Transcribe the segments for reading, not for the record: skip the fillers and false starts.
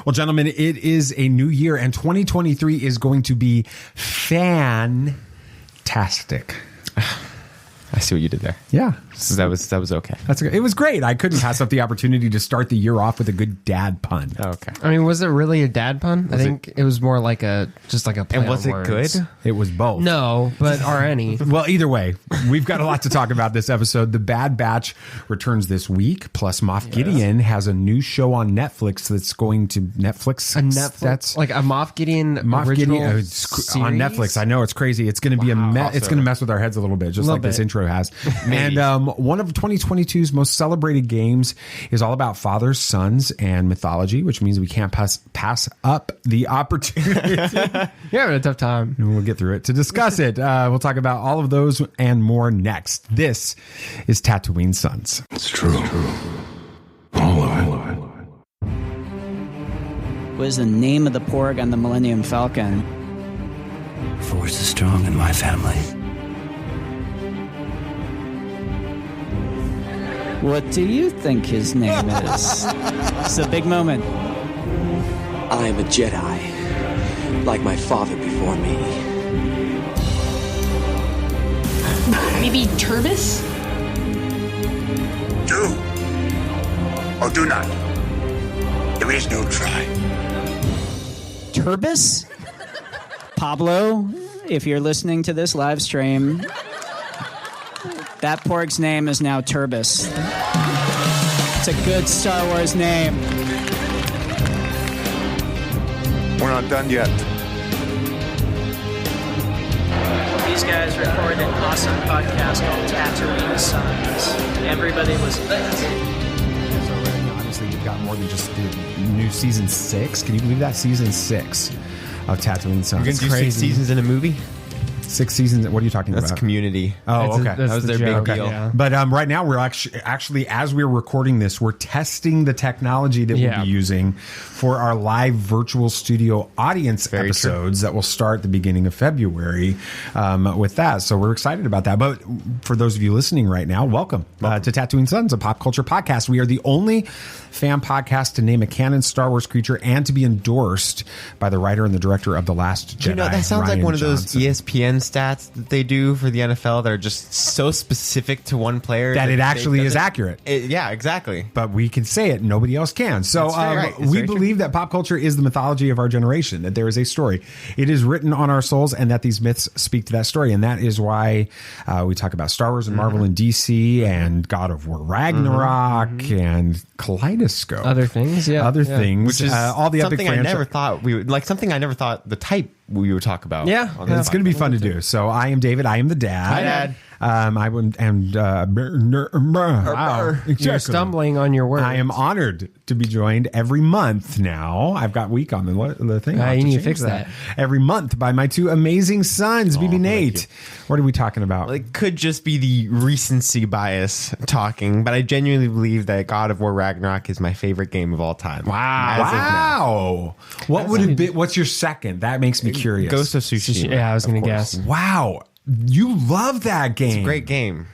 Well, gentlemen, it is a new year, and 2023 is going to be fantastic. I see what you did there. Yeah. So that was okay. That's okay. It was great. I couldn't pass up the opportunity to start the year off with a good dad pun. Oh, okay. I mean, was it really a dad pun? I think it was more like a play And was on it words. good? It was both. No, but are any? Well, either way, we've got a lot to talk about this episode. The Bad Batch returns this week. Plus, Moff Gideon has a new show on Netflix that's going to Netflix. A Netflix, That's like a Moff Gideon Gideon series? on Netflix. I know it's crazy. It's going to be it's going to mess with our heads a little bit, just like this intro has. And one of 2022's most celebrated games is all about fathers, sons, and mythology, which means we can't pass up the opportunity. You're having a tough time. And we'll get through it to discuss it. We'll talk about all of those and more next. This is Tatooine Sons. It's true. All of it. What is the name of the porg on the Millennium Falcon? Force is strong in my family. What do you think his name is? It's a big moment. I am a Jedi, like my father before me. Maybe Turbis? Do or do not. There is no try. Turbis? Pablo, if you're listening to this live stream, that porg's name is now Turbis. It's a good Star Wars name. We're not done yet. These guys recorded an awesome podcast called Tatooine Sons. Everybody was Obviously, we've got more than just the new season 6. Can you believe that? Season 6 of Tatooine Sons. You're going to do 6 seasons in a movie? 6 seasons. What are you talking That's about? Community. Oh, okay. That was their big deal. Yeah. But right now, we're actually, as we're recording this, we're testing the technology that we'll be using for our live virtual studio audience episodes that will start the beginning of February with that. So we're excited about that. But for those of you listening right now, welcome. To Tatooine Sons, a pop culture podcast. We are the only fan podcast to name a canon Star Wars creature and to be endorsed by the writer and the director of The Last Jedi. You know, that sounds Ryan like one of those Johnson. ESPN stats that they do for the NFL that are just so specific to one player that it actually is accurate. Yeah, exactly. But we can say it, nobody else can. So we believe that pop culture is the mythology of our generation, that there is a story. It is written on our souls, and that these myths speak to that story. And that is why we talk about Star Wars and Marvel and DC and God of War Ragnarok and Kaleidescope. Other things, things. Which is all the epic something I never thought we would, like something I never thought the type we would talk about. Yeah. It's going to be fun to do. So I am David. I am the dad. Hi, Dad. Wow. You're stumbling on your words. I am honored to be joined every month now. I've got week on the thing. You need to change fix that. Every month by my two amazing sons, BB Nate. What are we talking about? It could just be the recency bias talking, but I genuinely believe that God of War Ragnarok is my favorite game of all time. Wow. What would it be? What's your second? That makes me curious. Ghost of Tsushima. Yeah, I was going to guess. Wow. You love that game. It's a great game.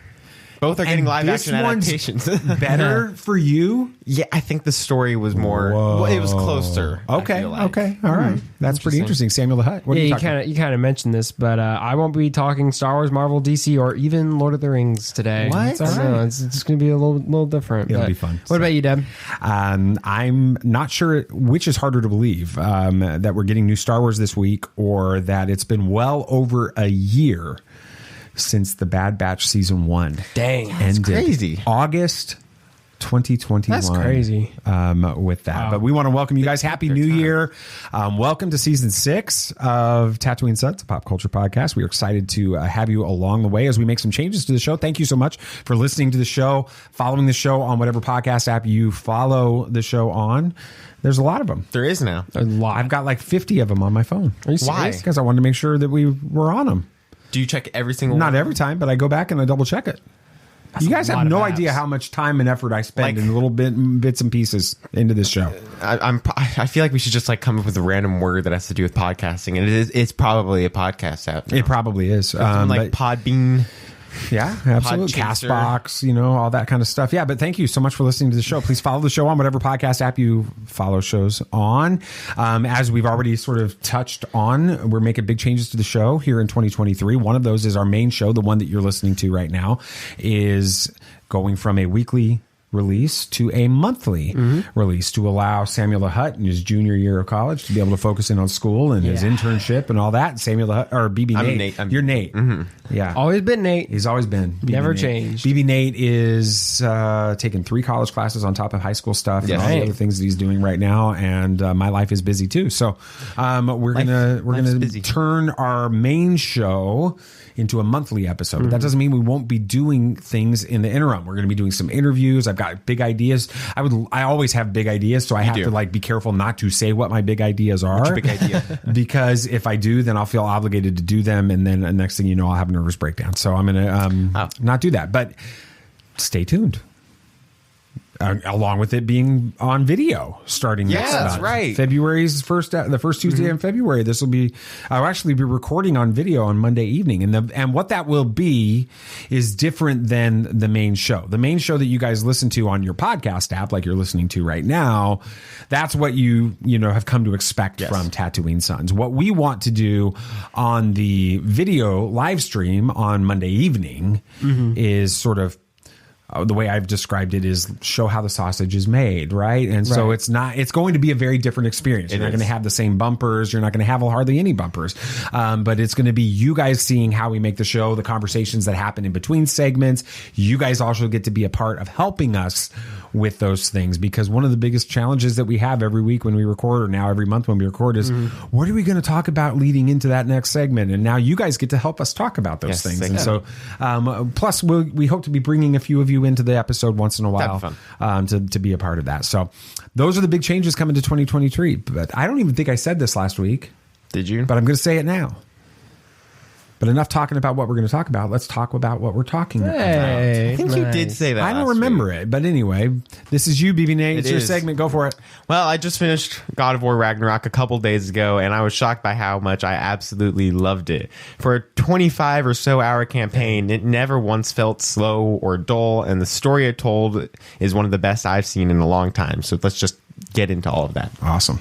Both are getting live action adaptations. Better for you? Yeah, I think the story was more. Well, it was closer. Okay. Okay. All right. That's pretty interesting. Samuel the Hutt. What are you talking about? You kind of mentioned this, but I won't be talking Star Wars, Marvel, DC, or even Lord of the Rings today. What? It's all right. It's going to be a little different. It'll be fun. What about you, Deb? I'm not sure which is harder to believe, that we're getting new Star Wars this week or that it's been well over a year since the Bad Batch season 1 ended. Crazy. August 2021. That's crazy. With that. But we want to welcome you guys. Happy New Year. Welcome to season 6 of Tatooine Sons, a pop culture podcast. We are excited to have you along the way as we make some changes to the show. Thank you so much for listening to the show, following the show on whatever podcast app you follow the show on. There's a lot of them. There is now. A lot. I've got like 50 of them on my phone. Are you Why? serious? Because I wanted to make sure that we were on them. Do you check every single Not one? every time, but I go back and I double check it. You guys have no idea how much time and effort I spend in little bits and pieces into this show. I feel like we should just like come up with a random word that has to do with podcasting, and it's probably a podcast app now. It probably is. Like Podbean. Yeah, absolutely. Podchaser. Castbox, all that kind of stuff. Yeah, but thank you so much for listening to the show. Please follow the show on whatever podcast app you follow shows on. As we've already sort of touched on, we're making big changes to the show here in 2023. One of those is our main show, the one that you're listening to right now, is going from a weekly release to a monthly release to allow Samuel the Hutt in his junior year of college to be able to focus in on school and his internship and all that. Samuel the Hutt, or BB Nate. You're Nate. Yeah. Always been Nate. He's always been. BB Never Nate. changed. BB Nate is taking 3 college classes on top of high school stuff and all the other things that he's doing right now. And my life is busy too. So we're gonna turn our main show into a monthly episode. But that doesn't mean we won't be doing things in the interim. We're going to be doing some interviews. I've got big ideas. I always have big ideas, so I have to be careful not to say what my big ideas are. What's your big idea? Because if I do, then I'll feel obligated to do them, and then the next thing you know, I'll have a nervous breakdown. So I'm going to not do that. But stay tuned. Along with it being on video starting next month. That's right. February's the first Tuesday in February. This will be, I'll actually be recording on video on Monday evening. And what that will be is different than the main show. The main show that you guys listen to on your podcast app, like you're listening to right now, that's what you have come to expect from Tatooine Sons. What we want to do on the video live stream on Monday evening is sort of, the way I've described it is show how the sausage is made, right? And so it's going to be a very different experience. You're not going to have the same bumpers. You're not going to have hardly any bumpers. But it's going to be you guys seeing how we make the show, the conversations that happen in between segments. You guys also get to be a part of helping us with those things, because one of the biggest challenges that we have every week when we record, or now every month when we record, is what are we going to talk about leading into that next segment? And now you guys get to help us talk about those things. And so plus we hope to be bringing a few of you into the episode once in a while to be a part of that. So those are the big changes coming to 2023. But I don't even think I said this last week. Did you? But I'm going to say it now. But enough talking about what we're going to talk about. Let's talk about what we're talking about. I think you did say that. I don't remember it. But anyway, this is you, BB Nate. It's your segment. Go for it. Well, I just finished God of War Ragnarok a couple days ago, and I was shocked by how much I absolutely loved it. For a 25 or so hour campaign, it never once felt slow or dull, and the story it told is one of the best I've seen in a long time. So let's just get into all of that. Awesome.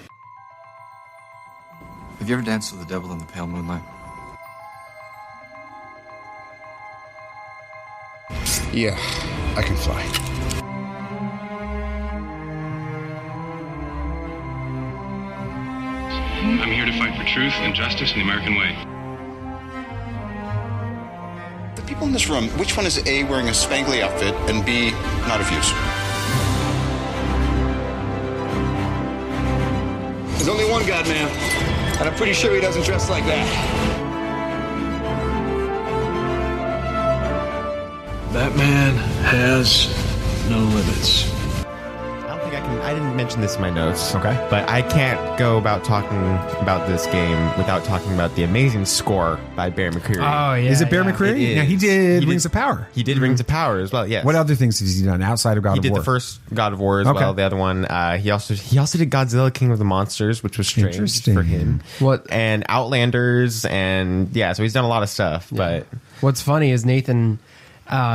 Have you ever danced with the devil in the pale moonlight? Yeah, I can fly. I'm here to fight for truth and justice in the American way. The people in this room, which one is A, wearing a spangly outfit, and B, not of use? There's only one God, man, and I'm pretty sure he doesn't dress like that. That man has no limits. I didn't mention this in my notes. Okay. But I can't go about talking about this game without talking about the amazing score by Bear McCreary. Oh, yeah. Is it Bear McCreary? Yeah, he did Rings of Power. He did Rings of Power as well, yes. What other things has he done outside of God of War? He did the first God of War as well. The other one, he also did Godzilla King of the Monsters, which was strange for him. And Outlanders, and so he's done a lot of stuff. But what's funny is Nathan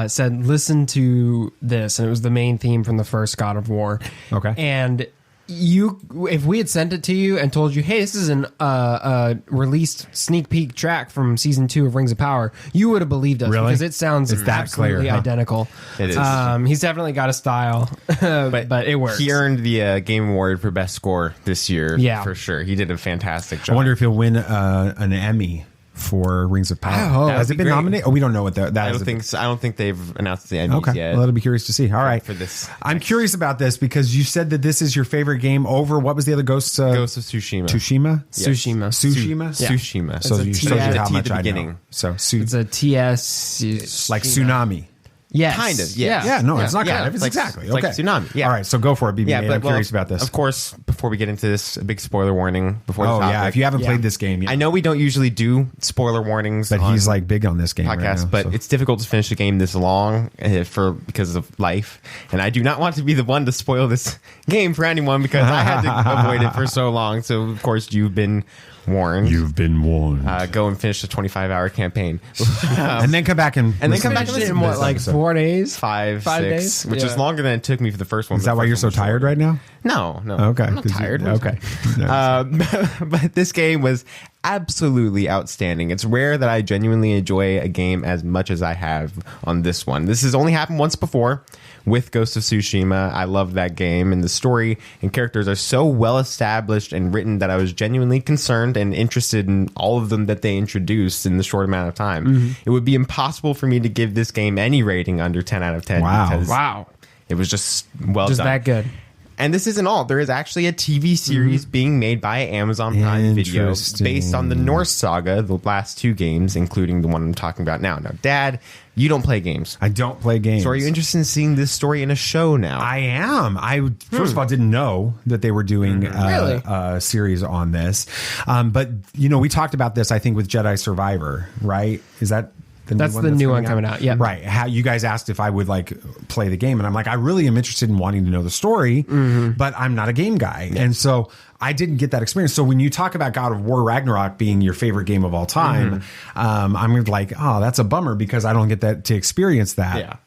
said, listen to this, and it was the main theme from the first God of War. Okay. And if we had sent it to you and told you, hey, this is an released sneak peek track from season 2 of Rings of Power, you would have believed us. Really? Because it sounds absolutely identical. It is. He's definitely got a style, but it works. He earned the Game Award for Best Score this year, for sure. He did a fantastic job. I wonder if he'll win an Emmy for Rings of Power. Has it been nominated? Oh, we don't know what that is. I don't think they've announced the Emmys yet. Well, that'll be curious to see. All right. For this. I'm curious about this because you said that this is your favorite game over, what was the other Ghost? Ghost of Tsushima. Tsushima? Yes. Tsushima. Tsushima. So you shows you how much I know. It's a TS. Like tsunami. Yes. Kind of. Yeah, no, it's not kind of. It's like, exactly. It's Okay. like tsunami. Yeah. All right, so go for it, BB. Yeah, I'm curious about this. Of course, before we get into this, a big spoiler warning before the topic. Yeah, if you haven't played this game, I know we don't usually do spoiler warnings, but he's like big on this game podcast. right now, but it's difficult to finish a game this long because of life, and I do not want to be the one to spoil this game for anyone because I had to avoid it for so long. So of course you've been warned. You've been warned. Go and finish the 25-hour campaign, and then come back and listen in what, like 4 days, 5 days, which is longer than it took me for the first one. Is that why you're so tired right now? No. Okay, I'm not tired. Okay, but this game was absolutely outstanding. It's rare that I genuinely enjoy a game as much as I have on this one. This has only happened once before with Ghost of Tsushima. I love that game, and the story and characters are so well established and written that I was genuinely concerned and interested in all of them that they introduced in the short amount of time. It would be impossible for me to give this game any rating under 10 out of 10. Wow. It was just well just done. that good. And this isn't all. There is actually a TV series being made by Amazon Prime Video based on the Norse saga, the last 2 games, including the one I'm talking about now. Now, Dad, you don't play games. I don't play games. So are you interested in seeing this story in a show now? I am. I first of all didn't know that they were doing a series on this. But, we talked about this, I think, with Jedi Survivor, right? Is that... That's the new one coming out. Yeah. Right. How you guys asked if I would play the game, and I'm like, I really am interested in wanting to know the story, but I'm not a game guy. Yeah. And so I didn't get that experience. So when you talk about God of War Ragnarok being your favorite game of all time, I'm like, oh, that's a bummer because I don't get that to experience that. Yeah.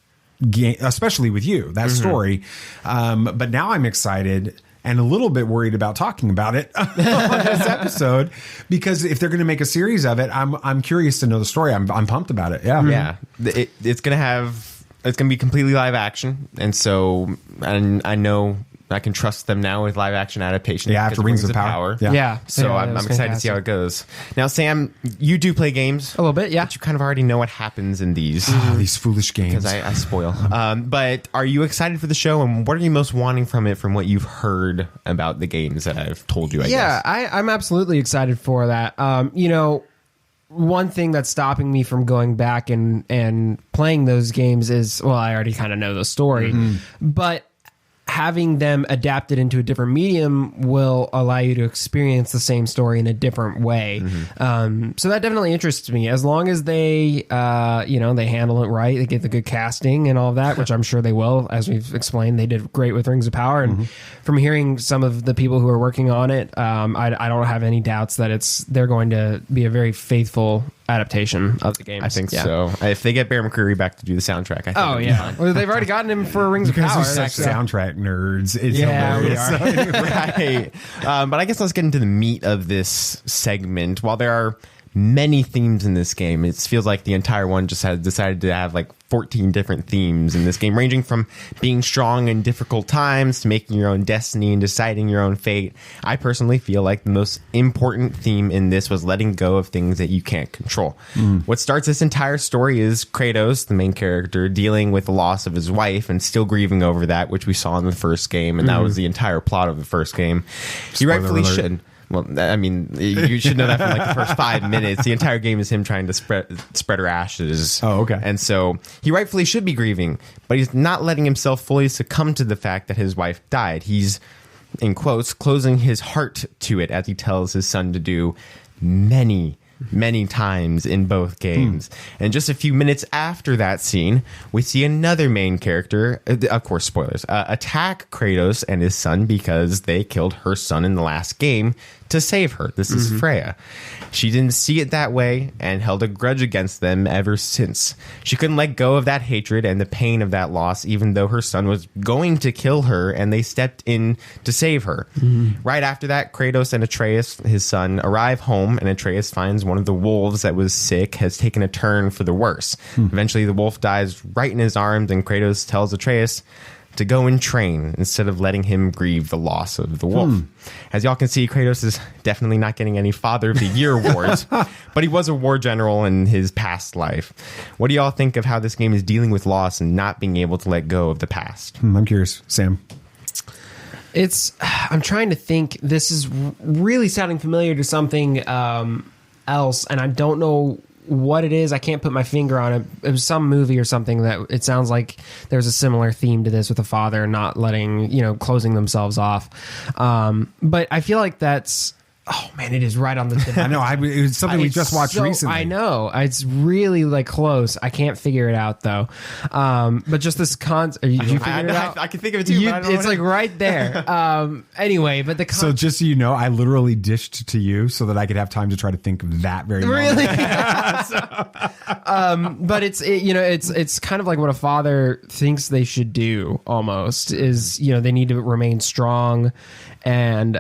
Game, especially with you, that story. But now I'm excited and a little bit worried about talking about it on this episode because if they're going to make a series of it, I'm curious to know the story. I'm pumped about it. Yeah, yeah. It's gonna be completely live action, and so I know I can trust them now with live action adaptation. Yeah, after Rings of Power. Yeah. So I'm excited to see how it goes. Now, Sam, you do play games a little bit, yeah. But you kind of already know what happens in these these foolish games because I spoil. But are you excited for the show, and what are you most wanting from it from what you've heard about the games that I've told you? I guess. I'm absolutely excited for that. One thing that's stopping me from going back and playing those games is, well, I already kind of know the story, but having them adapted into a different medium will allow you to experience the same story in a different way. So that definitely interests me, as long as they, they handle it right. They get the good casting and all of that, which I'm sure they will. As we've explained, they did great with Rings of Power. And from hearing some of the people who are working on it, I don't have any doubts that they're going to be a very faithful adaptation of the games. I think so. If they get Bear McCreary back to do the soundtrack, I think well, they've already gotten him for Rings of Power. Such soundtrack nerds. It's we are. Right. But I guess let's get into the meat of this segment. While there are many themes in this game, it feels like the entire one just has decided to have 14 different themes in this game, ranging from being strong in difficult times to making your own destiny and deciding your own fate. I personally feel like the most important theme in this was letting go of things that you can't control. What starts this entire story is Kratos, the main character, dealing with the loss of his wife and still grieving over that, which we saw in the first game, and that was the entire plot of the first game. He rightfully should. Well, I mean, you should know that from the first 5 minutes. The entire game is him trying to spread her ashes. Oh, okay. And so he rightfully should be grieving, but he's not letting himself fully succumb to the fact that his wife died. He's, in quotes, closing his heart to it, as he tells his son to do many times in both games. And just a few minutes after that scene, we see another main character, of course, spoilers, attack Kratos and his son because they killed her son in the last game to save her. This is Freya. She didn't see it that way and held a grudge against them ever since. She couldn't let go of that hatred and the pain of that loss, even though her son was going to kill her and they stepped in to save her. Right after that, Kratos and Atreus, his son, arrive home, and Atreus finds one of the wolves that was sick has taken a turn for the worse. Eventually, the wolf dies right in his arms, and Kratos tells Atreus to go and train instead of letting him grieve the loss of the wolf. As y'all can see, Kratos is definitely not getting any Father of the Year awards, but he was a war general in his past life. What do y'all think of how this game is dealing with loss and not being able to let go of the past? I'm curious, Sam. I'm trying to think. This is really sounding familiar to something else, and I don't know what it is. I can't put my finger on it. It was some movie or something that it sounds like there's a similar theme to this with a father not letting, closing themselves off. But I feel like that's, oh man, it is right on the tip. I know. It was something we just watched recently. I know. It's really like close. I can't figure it out though. But just this concept. Did you figure it out? I can think of it too. But I don't it's like right there. Anyway, but the so just so you know, I literally dished to you so that I could have time to try to think of that very really. moment. But it's kind of like what a father thinks they should do. Almost is they need to remain strong. And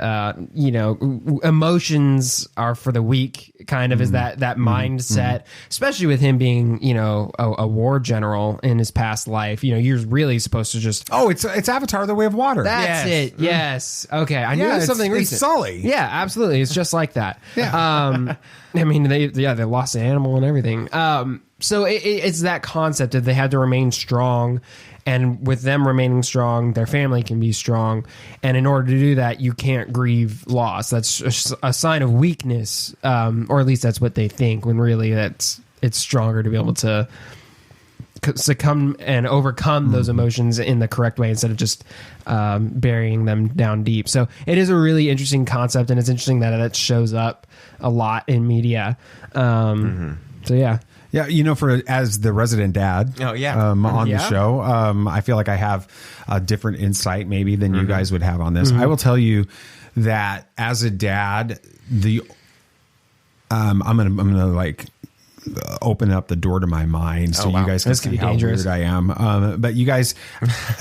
emotions are for the weak, kind of is that mindset, especially with him being a war general in his past life. You're really supposed to just it's Avatar: The Way of Water. That's it. Yes. Okay. I knew it was something recent. It's Sully. Yeah, absolutely. It's just like that. Yeah. I mean, they lost an animal and everything. So it's that concept that they had to remain strong. And with them remaining strong, their family can be strong. And in order to do that, you can't grieve loss. That's a sign of weakness, or at least that's what they think, when really it's stronger to be able to succumb and overcome those emotions in the correct way instead of just burying them down deep. So it is a really interesting concept, and it's interesting that it shows up a lot in media. So yeah. Yeah, as the resident dad on the show, I feel like I have a different insight maybe than you guys would have on this. I will tell you that as a dad, I'm gonna like open up the door to my mind so you guys can see how weird I am. But you guys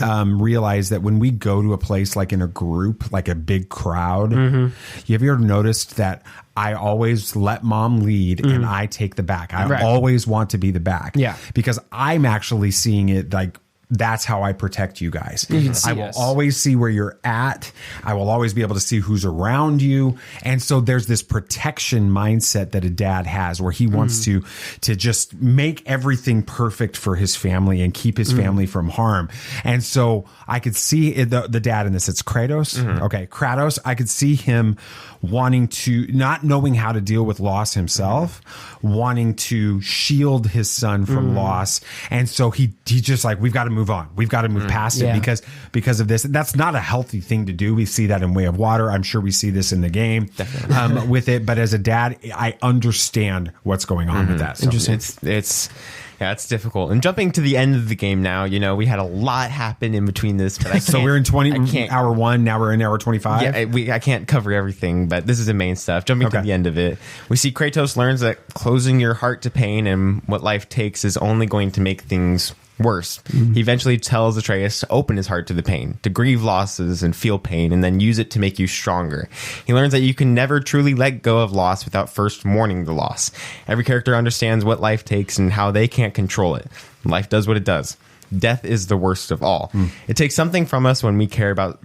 realize that when we go to a place like in a group, like a big crowd, have you ever noticed that I always let mom lead and I take the back? I always want to be the back. Yeah. Because I'm actually seeing it like, that's how I protect you guys. I will always see where you're at. I will always be able to see who's around you. And so there's this protection mindset that a dad has where he wants to just make everything perfect for his family and keep his family from harm. And so I could see the dad in this. It's Kratos. Okay. Kratos. I could see him wanting to, not knowing how to deal with loss himself, wanting to shield his son from loss. And so he just like, we've got to move on. We've got to move past it because of this. That's not a healthy thing to do. We see that in Way of Water. I'm sure we see this in the game with it. But as a dad, I understand what's going on with that. So it's difficult. And jumping to the end of the game now, we had a lot happen in between this. But so we're in hour 1. Now we're in hour 25. Yeah, I can't cover everything, but this is the main stuff. Jumping to the end of it, we see Kratos learns that closing your heart to pain and what life takes is only going to make things worse. He eventually tells Atreus to open his heart to the pain, to grieve losses and feel pain, and then use it to make you stronger. He learns that you can never truly let go of loss without first mourning the loss. Every character understands what life takes and how they can't control it. Life does what it does. Death is the worst of all. It takes something from us when we care about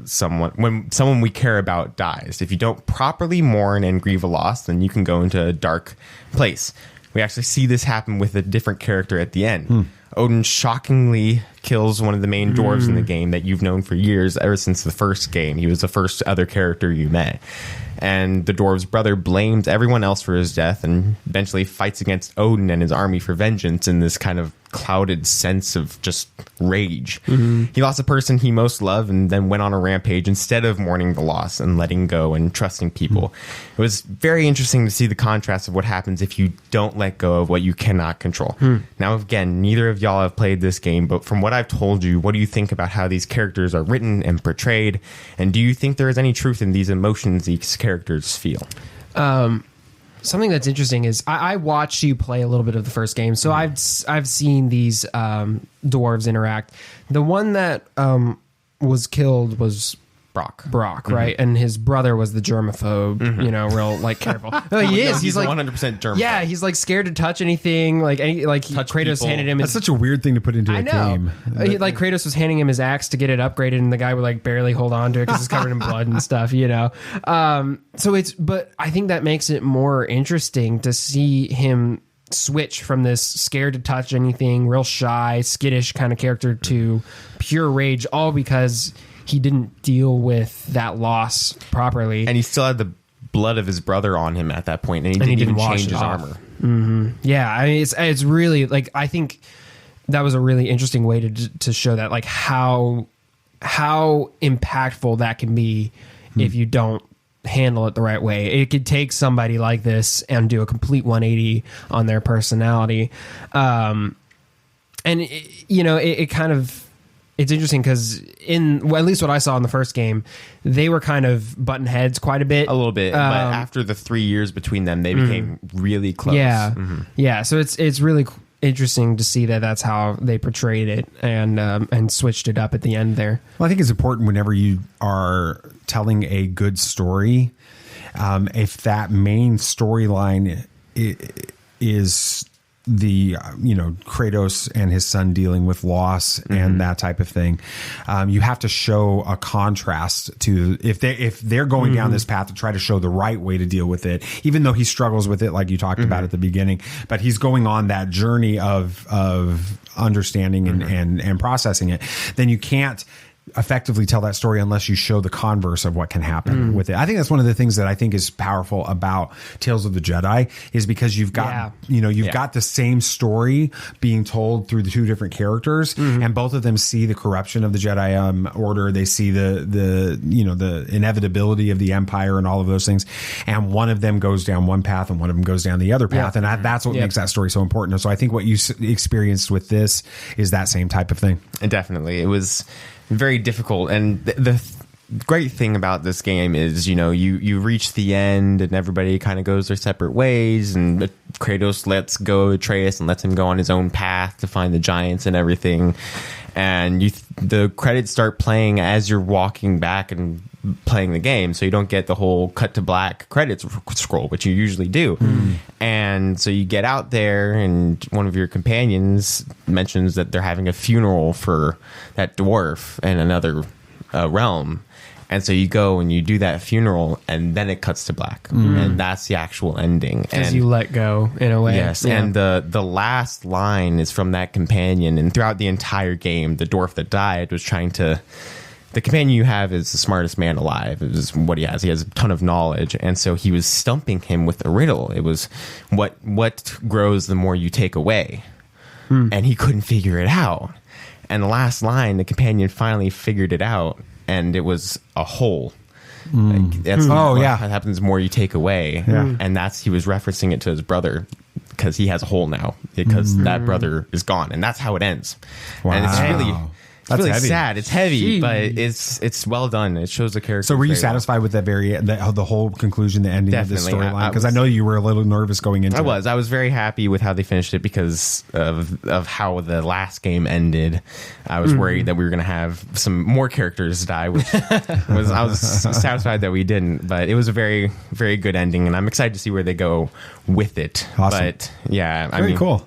when someone we care about dies. If you don't properly mourn and grieve a loss, then you can go into a dark place. We actually see this happen with a different character at the end. Odin shockingly kills one of the main dwarves in the game that you've known for years, ever since the first game. He was the first other character you met. And the dwarf's brother blames everyone else for his death and eventually fights against Odin and his army for vengeance in this kind of clouded sense of just rage. He lost a person he most loved and then went on a rampage instead of mourning the loss and letting go and trusting people. It was very interesting to see the contrast of what happens if you don't let go of what you cannot control. Now, again, neither of y'all have played this game, but from what I've told you, what do you think about how these characters are written and portrayed? And do you think there is any truth in these emotions these characters feel? Something that's interesting is I watched you play a little bit of the first game, so I've seen these dwarves interact. The one that was killed was Brock, right? And his brother was the germaphobe, real like careful. No, he is. He's like 100% germaphobe. Yeah, he's like scared to touch anything. Kratos people. Handed him. That's such a weird thing to put into a game. Kratos was handing him his axe to get it upgraded, and the guy would like barely hold on to it because it's covered in blood and stuff. But I think that makes it more interesting to see him switch from this scared to touch anything, real shy, skittish kind of character to pure rage, all because he didn't deal with that loss properly. And he still had the blood of his brother on him at that point, and he didn't even change his armor. Yeah, I mean, it's really like, I think that was a really interesting way to show that, like, how impactful that can be if you don't handle it the right way. It could take somebody like this and do a complete 180 on their personality. And it kind of, it's interesting because at least what I saw in the first game, they were kind of button heads quite a bit. A little bit, but after the 3 years between them, they became really close. Yeah, yeah. So it's really interesting to see that that's how they portrayed it and switched it up at the end there. Well, I think it's important whenever you are telling a good story, if that main storyline is the Kratos and his son dealing with loss and that type of thing, you have to show a contrast to if they're going down this path to try to show the right way to deal with it, even though he struggles with it like you talked about at the beginning, but he's going on that journey of understanding and processing it. Then you can't effectively tell that story unless you show the converse of what can happen with it. I think that's one of the things that I think is powerful about Tales of the Jedi, is because you've got got the same story being told through the two different characters, and both of them see the corruption of the Jedi Order. They see the inevitability of the Empire and all of those things, and one of them goes down one path and one of them goes down the other path, and that's what makes that story so important. So I think what you experienced with this is that same type of thing. And definitely, it was very difficult, and the great thing about this game is you reach the end and everybody kind of goes their separate ways, and Kratos lets go of Atreus and lets him go on his own path to find the giants and everything, and the credits start playing as you're walking back and playing the game, so you don't get the whole cut to black credits scroll, which you usually do. And so you get out there and one of your companions mentions that they're having a funeral for that dwarf in another realm, and so you go and you do that funeral, and then it cuts to black, and that's the actual ending, because you let go in a way. Yes. And the last line is from that companion, and throughout the entire game, the dwarf that died was trying to, the companion you have is the smartest man alive. It is what he has. He has a ton of knowledge. And so he was stumping him with a riddle. It was what grows the more you take away. And he couldn't figure it out. And the last line, the companion finally figured it out. And it was a hole. Like, that's what happens the more you take away. And he was referencing it to his brother, because he has a hole now, because that brother is gone. And that's how it ends. Wow. And it's really... It's really heavy. Sad. It's heavy, but it's well done. It shows the character. So were you satisfied with that the whole conclusion, the ending of this storyline? Because I know you were a little nervous going into it. I was very happy with how they finished it because of how the last game ended. I was worried that we were going to have some more characters die, which I was satisfied that we didn't. But it was a very, very good ending, and I'm excited to see where they go with it. Awesome. But yeah, very cool.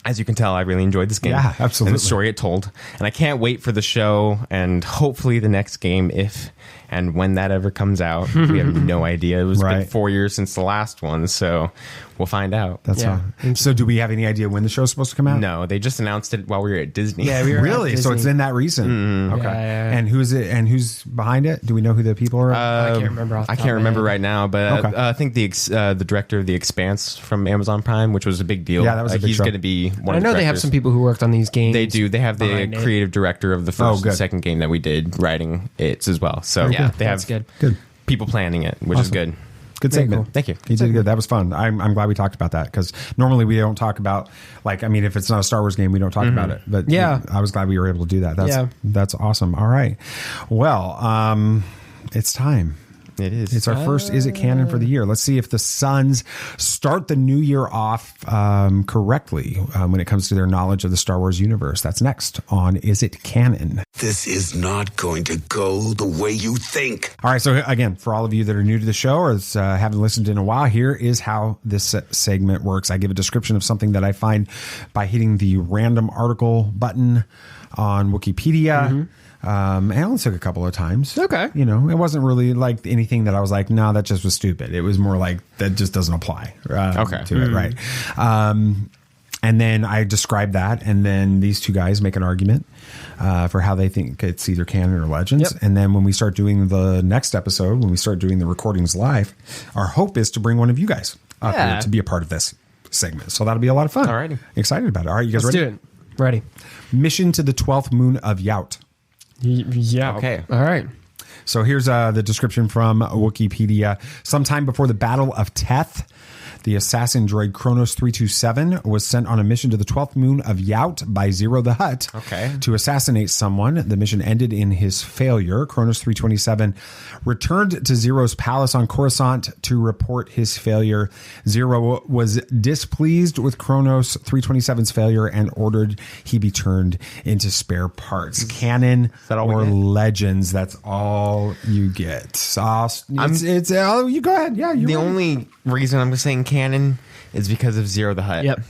As you can tell, I really enjoyed this game. Yeah, absolutely. And the story it told. And I can't wait for the show and hopefully the next game, if and when that ever comes out. We have no idea. It was been 4 years since the last one, so we'll find out. That's fine. So do we have any idea when the show's supposed to come out? No, they just announced it while we were at Disney. Yeah, we were really? So it's in that recent. Okay. Yeah. And who's it? And who's behind it? Do we know who the people are? I can't remember. I can't remember right now, but I think the director of The Expanse from Amazon Prime, which was a big deal. Yeah, that was a big he's show. going to be one of the I know they have some people who worked on these games. They do. They have the creative director of the first and second game that we did writing it as well. So they have good people planning it, which is good. Good segment. Cool. Thank you. You did good. That was fun. I'm glad we talked about that, because normally we don't talk about, if it's not a Star Wars game, we don't talk about it. But I was glad we were able to do that. That's awesome. All right. Well, it's time. It is. It's our first Is It Canon for the year. Let's see if the Sons start the new year off correctly when it comes to their knowledge of the Star Wars universe. That's next on Is It Canon. This is not going to go the way you think. All right. So again, for all of you that are new to the show or haven't listened in a while, here is how this segment works. I give a description of something that I find by hitting the random article button on Wikipedia. And it only took a couple of times. Okay. It wasn't really like anything that I was like, no, that just was stupid. It was more like, that just doesn't apply to it, right? And then I describe that, and then these two guys make an argument for how they think it's either canon or legends. Yep. And then when we start doing the next episode, when we start doing the recordings live, our hope is to bring one of you guys up here to be a part of this. segment. So that'll be a lot of fun. Alrighty. Excited about it. All right, you guys Let's ready? do it. Ready. Mission to the 12th moon of Yaut. Yeah. Okay. All right. So here's the description from Wikipedia. Sometime before the Battle of Teth, the assassin droid Kronos 327 was sent on a mission to the 12th moon of Yaut by Zero the Hutt to assassinate someone. The mission ended in his failure. Kronos 327 returned to Zero's palace on Coruscant to report his failure. Zero was displeased with Kronos 327's failure and ordered he be turned into spare parts. Canon or legends, that's all you get. You go ahead. Yeah, the only reason I'm saying canon is because of Zero the Hutt. Yep.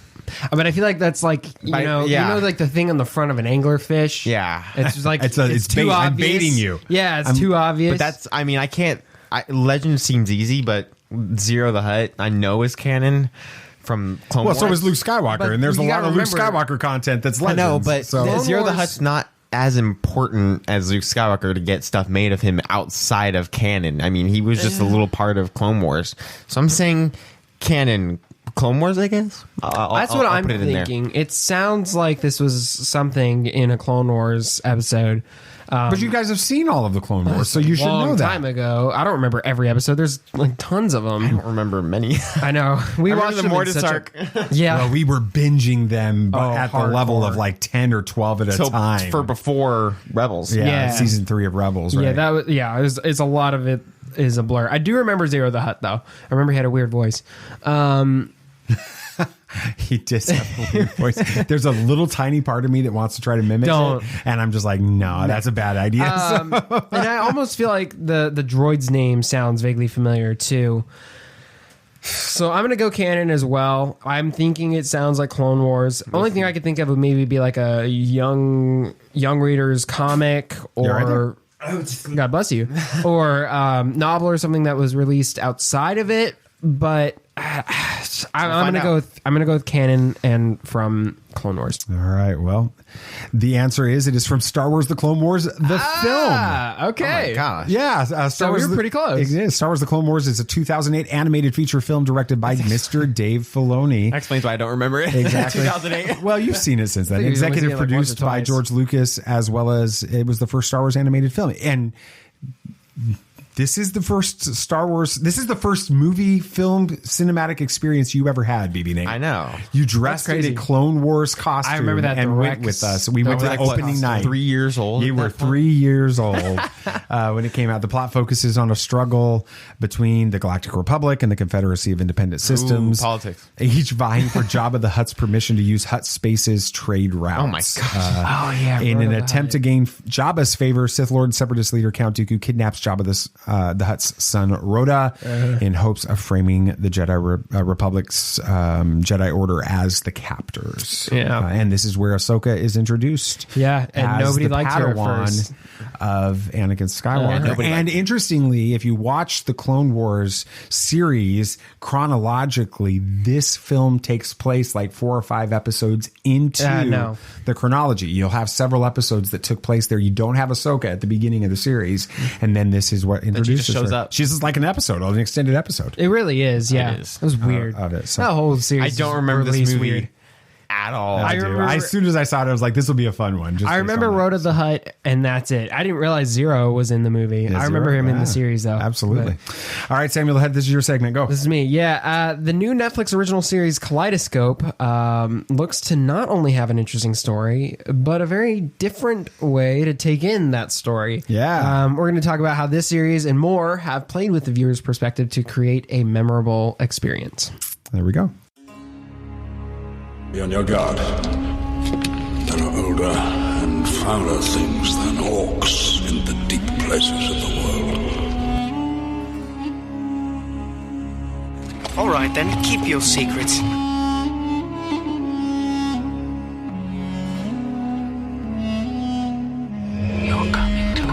But I feel like that's like you know like the thing on the front of an anglerfish. Yeah, it's just like it's too obvious. I'm baiting you. Yeah, it's too obvious. But that's I can't. Legend seems easy, but Zero the Hutt I know is canon from Clone Wars. So was Luke Skywalker, and there's a lot of Luke Skywalker content that's legends. I know, but Zero the Hutt's not as important as Luke Skywalker to get stuff made of him outside of canon. I mean, he was just a little part of Clone Wars. So I'm saying canon Clone Wars, I guess. That's what I'm thinking. It sounds like this was something in a Clone Wars episode. But you guys have seen all of the Clone Wars, so you should know that. A long time ago. I don't remember every episode. There's like tons of them. I don't remember many. I know. We watched the Mortis arc. Yeah. Well, we were binging them at the level of like 10 or 12 at a time. For before Rebels. Yeah, season 3 of Rebels, right? Yeah, it's a lot of it is a blur. I do remember Zero the Hutt, though. I remember he had a weird voice. He did have a weird voice. There's a little tiny part of me that wants to try to mimic it, and I'm just like, no, that's a bad idea. And I almost feel like the droid's name sounds vaguely familiar too. So I'm gonna go canon as well. I'm thinking it sounds like Clone Wars. Only thing I could think of would maybe be like a young reader's comic or God bless you, or novel or something that was released outside of it. But I'm gonna go with canon and from Clone Wars. All right. Well, the answer is it is from Star Wars: The Clone Wars, the film. Okay. Oh my gosh. Yeah. Star Wars. We're pretty close. Star Wars: The Clone Wars is a 2008 animated feature film directed by Mr. Dave Filoni. That explains why I don't remember it. Exactly. 2008. Well, you've seen it since then. Executive produced by George Lucas, as well as it was the first Star Wars animated film. And this is the first Star Wars. This is the first movie, film, cinematic experience you ever had, BB Nate. I know. You dressed in a Clone Wars costume. I remember that and went with us. We went to the opening night. 3 years old. You were 3 years old when it came out. The plot focuses on a struggle between the Galactic Republic and the Confederacy of Independent Systems. Ooh, politics. Each vying for Jabba the Hutt's permission to use Hutt Space's trade routes. Oh my gosh. In an attempt to gain Jabba's favor, Sith Lord Separatist leader Count Dooku kidnaps Jabba the Hutt's son Rhoda in hopes of framing the Jedi Republic's Jedi Order as the captors. Yeah, and this is where Ahsoka is introduced. Yeah, and nobody liked her at Padawan first. Of Anakin Skywalker. And interestingly, if you watch the Clone Wars series chronologically, this film takes place like 4 or 5 episodes into the chronology. You'll have several episodes that took place there. You don't have Ahsoka at the beginning of the series, and then this is what introduces her. Shows up. She's just like an episode, an extended episode. It really is. Yeah, it is. It was weird. Of it. So. That whole series. I don't remember this movie weird. at all. I remember, as soon as I saw it, I was like, "This will be a fun one." I remember Rhoda the Hutt, and that's it. I didn't realize Zero was in the movie. I remember him in the series, though. Absolutely. All right, Samuel, this is your segment. Go. This is me. Yeah, the new Netflix original series Kaleidescope looks to not only have an interesting story, but a very different way to take in that story. Yeah. We're going to talk about how this series and more have played with the viewer's perspective to create a memorable experience. There we go. Be on your guard. There are older and fouler things than orcs in the deep places of the world. All right, then, keep your secrets. Your coming to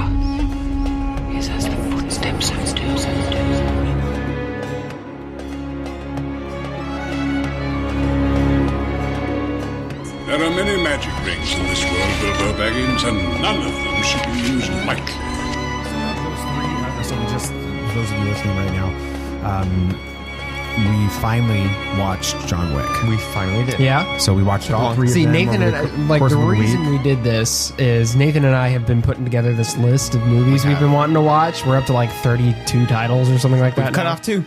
is as the footsteps of doom. There are many magic rings in this world, Bilbo Baggins, and none of them should be used lightly. So just those of you listening right now, we finally watched John Wick. We finally did. Yeah. So we watched all three. See, of them Nathan over and like the reason we did this is Nathan and I have been putting together this list of movies we've been wanting to watch. We're up to like 32 titles or something like that. Cut off 2.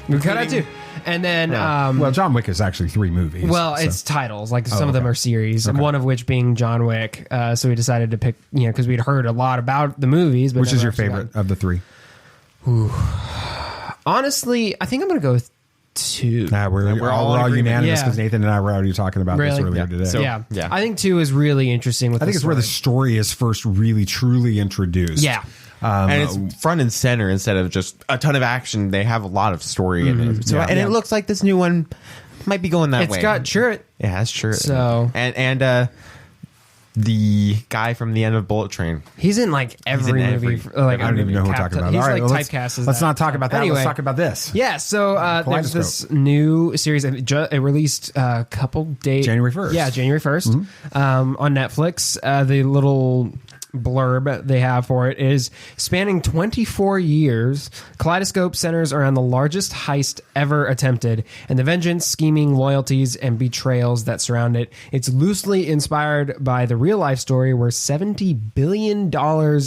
We cut out 2. And then, well, John Wick is actually 3 movies. Well, so. It's titles. Like some of them are series, and one of which being John Wick. So we decided to pick, because we'd heard a lot about the movies. But which is your favorite of the 3? Ooh. Honestly, I think I'm going to go with 2. We're all unanimous because Nathan and I were already talking about this earlier today. So, yeah, I think 2 is really interesting. I think it's where the story is first really truly introduced. Yeah. And it's front and center instead of just a ton of action. They have a lot of story in it. So, and it looks like this new one might be going that way. It's got Chirrut. It has Chirrut. So and the guy from the end of Bullet Train. He's in like every movie. I don't even know who we're talking about. He's All right, like typecast as let's not talk about that. Anyway, let's talk about this. Yeah, so there's this new series. It released a couple days. January 1st. Yeah, January 1st on Netflix. The little blurb they have for it is spanning 24 years. Kaleidescope centers around the largest heist ever attempted and the vengeance, scheming, loyalties, and betrayals that surround it. It's loosely inspired by the real life story where $70 billion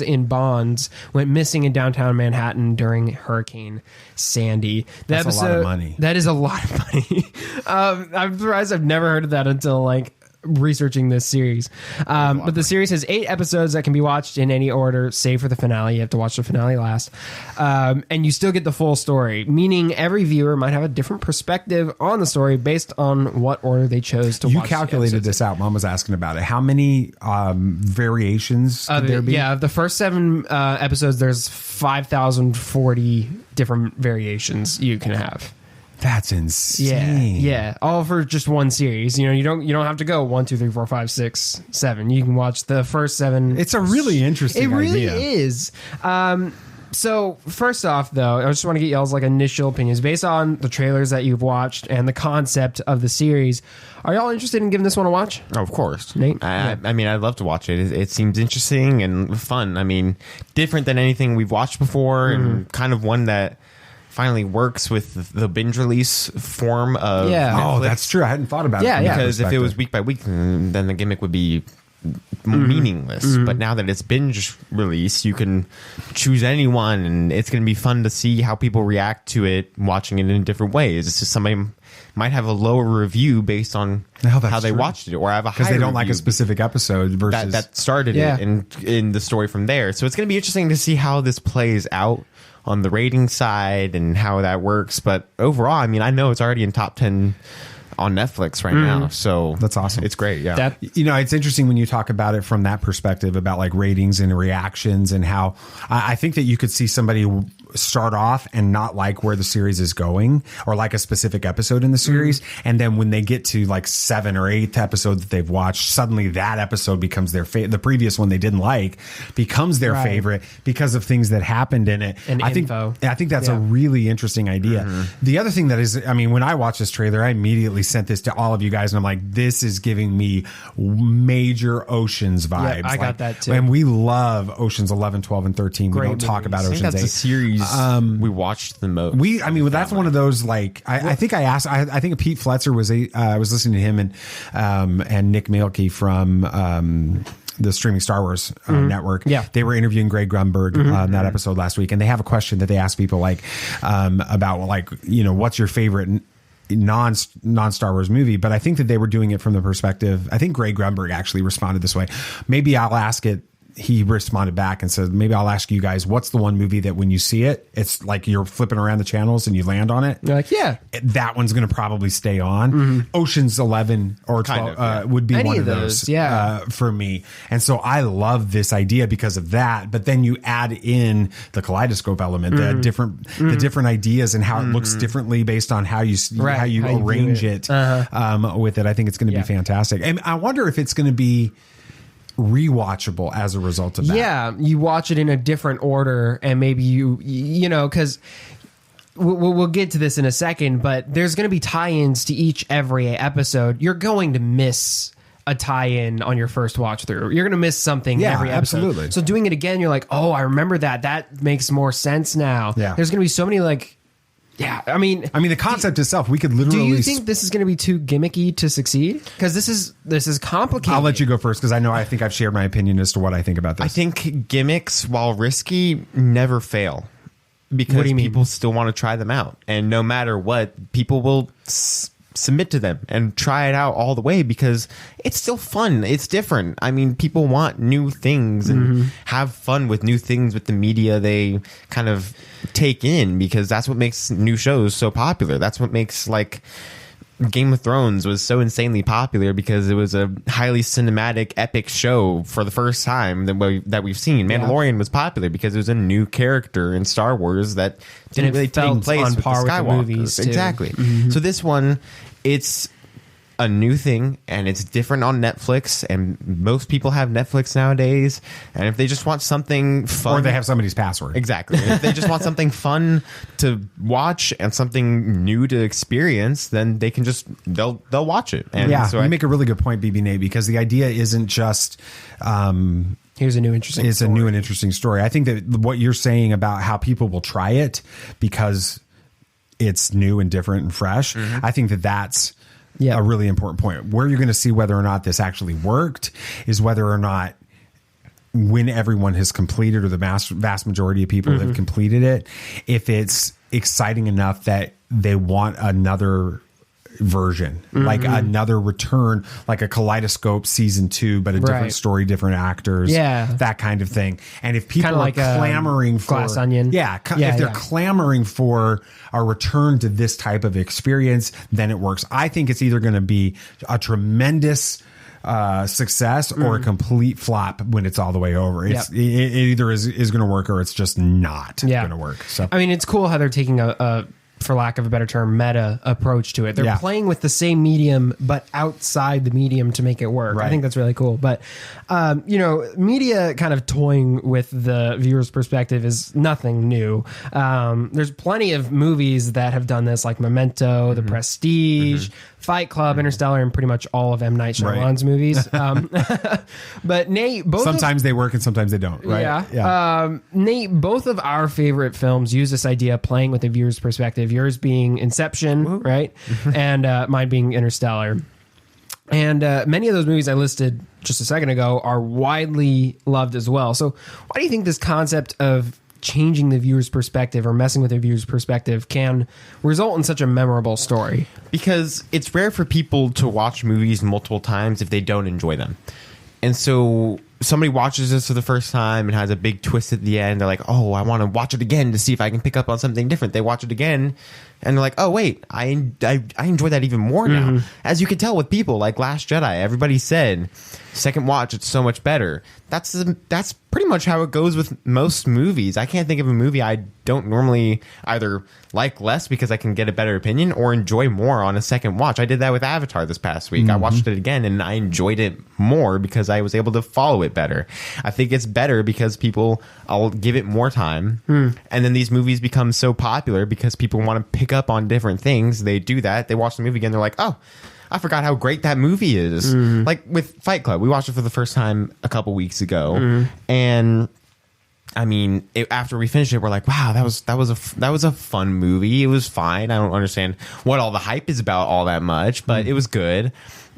in bonds went missing in downtown Manhattan during Hurricane Sandy. That's a lot of money. That is a lot of money. I'm surprised I've never heard of that until like researching this series. But the series has 8 episodes that can be watched in any order, save for the finale. You have to watch the finale last. And you still get the full story, meaning every viewer might have a different perspective on the story based on what order they chose to watch. You calculated this out. Mom was asking about it. How many variations could there be? Yeah, the first 7 episodes, there's 5,040 different variations you can have. That's insane. Yeah. All for just one series. You don't have to go 1, 2, 3, 4, 5, 6, 7. You can watch the first 7. It's a really interesting idea. It really is. So first off, though, I just want to get y'all's like initial opinions based on the trailers that you've watched and the concept of the series. Are y'all interested in giving this one a watch? Oh, of course, Nate. I mean, I'd love to watch it. It seems interesting and fun. I mean, different than anything we've watched before, and kind of one that finally works with the binge release form of Netflix. Oh, that's true. I hadn't thought about it. Because if it was week by week, then the gimmick would be meaningless. But now that it's binge release, you can choose anyone, and it's going to be fun to see how people react to it, watching it in different ways. It's just somebody might have a lower review based on how they watched it, or have a higher because they don't like a review specific episode versus that started it in the story from there. So it's going to be interesting to see how this plays out on the rating side and how that works. But overall, I mean, I know it's already in top 10 on Netflix right now. So that's awesome. It's great. Yeah. It's interesting when you talk about it from that perspective about like ratings and reactions and how I think that you could see somebody start off and not like where the series is going or like a specific episode in the series. And then when they get to like 7th or 8th episode that they've watched, suddenly that episode becomes their favorite. The previous one they didn't like becomes their favorite because of things that happened in it. And I think that's a really interesting idea. The other thing that is, I mean, when I watched this trailer, I immediately sent this to all of you guys and I'm like, this is giving me major Oceans vibes. Yeah, I got that too. And we love Oceans 11, 12, and 13. Great we don't talk about Oceans 8. That's a series we watched the most. That's one of those like I think I asked. I think Pete Fletcher was I was listening to him and Nick Mielke from the streaming Star Wars network. Yeah, they were interviewing Greg Grunberg on that episode last week, and they have a question that they ask people like about like what's your favorite non Star Wars movie, but I think that they were doing it from the perspective. I think Greg Grunberg actually responded this way. Maybe I'll ask it. He responded back and said, maybe I'll ask you guys, what's the one movie that when you see it, it's like you're flipping around the channels and you land on it? You're like, yeah. That one's going to probably stay on. Ocean's 11 or 12 would be one of those for me. And so I love this idea because of that. But then you add in the kaleidescope element, the different ideas and how it looks differently based on how you arrange it with it. I think it's going to be fantastic. And I wonder if it's going to be rewatchable as a result of that. Yeah, you watch it in a different order, and maybe you because we'll get to this in a second, but there's going to be tie-ins to every episode. You're going to miss a tie-in on your first watch through. You're going to miss something every episode. Absolutely. So doing it again, you're like, oh, I remember that. That makes more sense now. Yeah. There's going to be so many like Yeah, I mean, the concept itself, we could literally. Do you think this is going to be too gimmicky to succeed? Because this is complicated. I'll let you go first because I think I've shared my opinion as to what I think about this. I think gimmicks, while risky, never fail because people still want to try them out, and no matter what, people will submit to them and try it out all the way because it's still fun. It's different. I mean, people want new things and have fun with new things with the media they kind of take in because that's what makes new shows so popular. That's what makes like Game of Thrones was so insanely popular because it was a highly cinematic, epic show for the first time that we've seen. Mandalorian was popular because it was a new character in Star Wars that didn't really take place on with par the Skywalkers. with the movies, too. Exactly. So this one, it's a new thing and it's different on Netflix, and most people have Netflix nowadays, and if they just want something fun, or they have somebody's password, exactly, if they just want something fun to watch and something new to experience, then they can just they'll watch it. And so you make a really good point, BB Nate, because the idea isn't just here's a new interesting it's story. a new and interesting story. I think that what you're saying about how people will try it because it's new and different and fresh, I think that that's a really important point. Where you're going to see whether or not this actually worked is whether or not, when everyone has completed, or the vast majority of people have completed it, if it's exciting enough that they want another version, like another return, like a Kaleidescope season 2, but a different story, different actors, that kind of thing. And if people are clamoring for Glass Onion, if they're clamoring for a return to this type of experience, then it works. I think it's either going to be a tremendous success or a complete flop when it's all the way over. It either is going to work or it's just not going to work. So I mean, it's cool how they're taking a for lack of a better term, meta approach to it. They're playing with the same medium, but outside the medium to make it work. I think that's really cool. But, media kind of toying with the viewer's perspective is nothing new. There's plenty of movies that have done this, like Memento, The Prestige, Fight Club, Interstellar, and pretty much all of M. Night Shyamalan's movies. But Nate, sometimes they work and sometimes they don't, right? Yeah. Nate, both of our favorite films use this idea of playing with the viewer's perspective. Yours being Inception, right? And mine being Interstellar. And many of those movies I listed just a second ago are widely loved as well. So why do you think this concept of changing the viewer's perspective or messing with the viewer's perspective can result in such a memorable story? Because it's rare for people to watch movies multiple times if they don't enjoy them. And so somebody watches this for the first time and has a big twist at the end. They're like, oh, I want to watch it again to see if I can pick up on something different. They watch it again and they're like, oh, wait, I enjoy that even more now. As you can tell with people like Last Jedi, everybody said, second watch, it's so much better. That's pretty much how it goes with most movies. I can't think of a movie I don't normally either like less because I can get a better opinion or enjoy more on a second watch. I did that with Avatar this past week. I watched it again and I enjoyed it more because I was able to follow it better. I think it's better because I'll give it more time. And then these movies become so popular because people want to pick up on different things. They do that. They watch the movie again. They're like, oh, I forgot how great that movie is. Like with Fight Club, we watched it for the first time a couple weeks ago, and I mean, after we finished it, we're like, wow, that was a fun movie. It was fine. I don't understand what all the hype is about all that much, but it was good.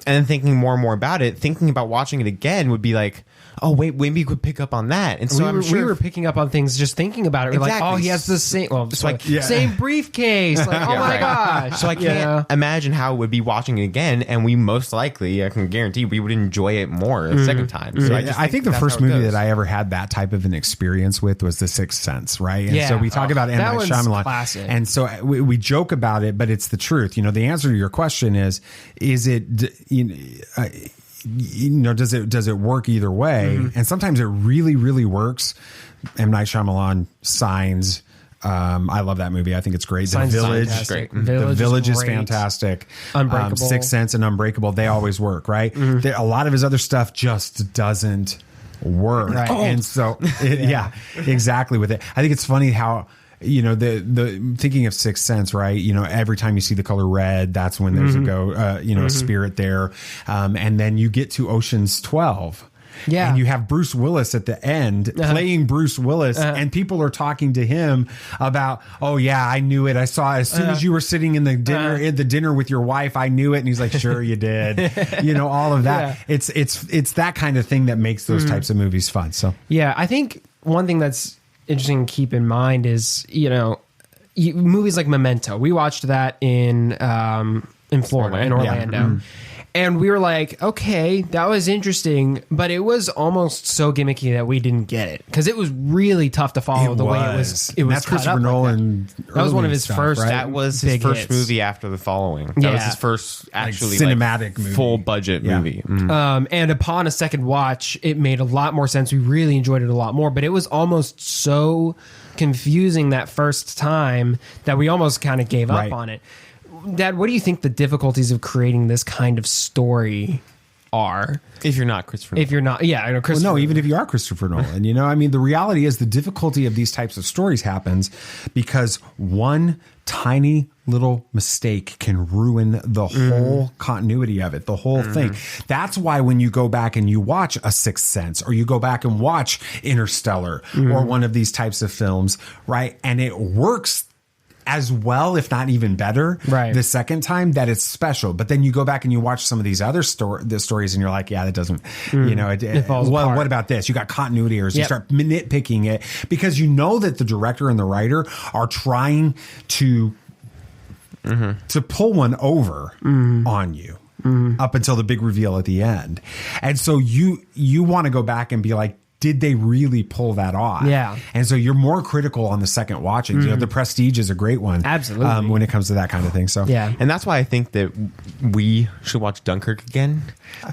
And then thinking more and more about it, thinking about watching it again would be like, oh, wait, maybe we could pick up on that. And so we were picking up on things just thinking about it. We're like, oh, he has the same, same briefcase. Like, oh my gosh. So I can't imagine how it would be watching it again. And we most likely, I can guarantee, we would enjoy it more the second time. So I think the first movie that I ever had that type of an experience with was The Sixth Sense, right? And so we talk about M. Night Shyamalan. Classic. And so we joke about it, but it's the truth. The answer to your question is it, does it work either way? And sometimes it really, really works. M. Night Shyamalan, Signs. I love that movie. I think it's great. Signs The Village, The Village is fantastic. Unbreakable, Sixth Sense, and Unbreakable. They always work, right? A lot of his other stuff just doesn't work, right. And so, exactly with it. I think it's funny how. The thinking of Sixth Sense, right? Every time you see the color red, that's when there's a spirit there. And then you get to Ocean's 12. Yeah. And you have Bruce Willis at the end playing Bruce Willis, and people are talking to him about, oh yeah, I knew it. I saw it as soon as you were sitting in the dinner with your wife. I knew it. And he's like, sure you did. All of that. Yeah. It's that kind of thing that makes those types of movies fun. So yeah, I think one thing that's interesting to keep in mind is, movies like Memento. We watched that in Florida, in Orlando. Yeah. And we were like, okay, that was interesting, but it was almost so gimmicky that we didn't get it because it was really tough to follow way it was. It was that's Christopher Nolan. That was one of his first. Right? That was his first hits. Movie after The Following. That was his first actually cinematic movie. Full budget movie. And upon a second watch, it made a lot more sense. We really enjoyed it a lot more, but it was almost so confusing that first time that we almost kind of gave up on it. Dad, what do you think the difficulties of creating this kind of story are? If you're not Christopher Nolan. If you're not, Christopher. Well, no, even if you are Christopher Nolan, the reality is the difficulty of these types of stories happens because one tiny little mistake can ruin the whole continuity of it, the whole thing. That's why when you go back and you watch A Sixth Sense or you go back and watch Interstellar or one of these types of films, right? And it works as well, if not even better, the second time, that it's special. But then you go back and you watch some of these other stories and you're like, yeah, that doesn't, it falls apart. What about this? You got continuity errors. You start nitpicking it because you know that the director and the writer are trying to pull one over on you up until the big reveal at the end. And so you want to go back and be like, did they really pull that off? Yeah. And so you're more critical on the second watching. The Prestige is a great one. Absolutely. When it comes to that kind of thing. So yeah. And that's why I think that we should watch Dunkirk again,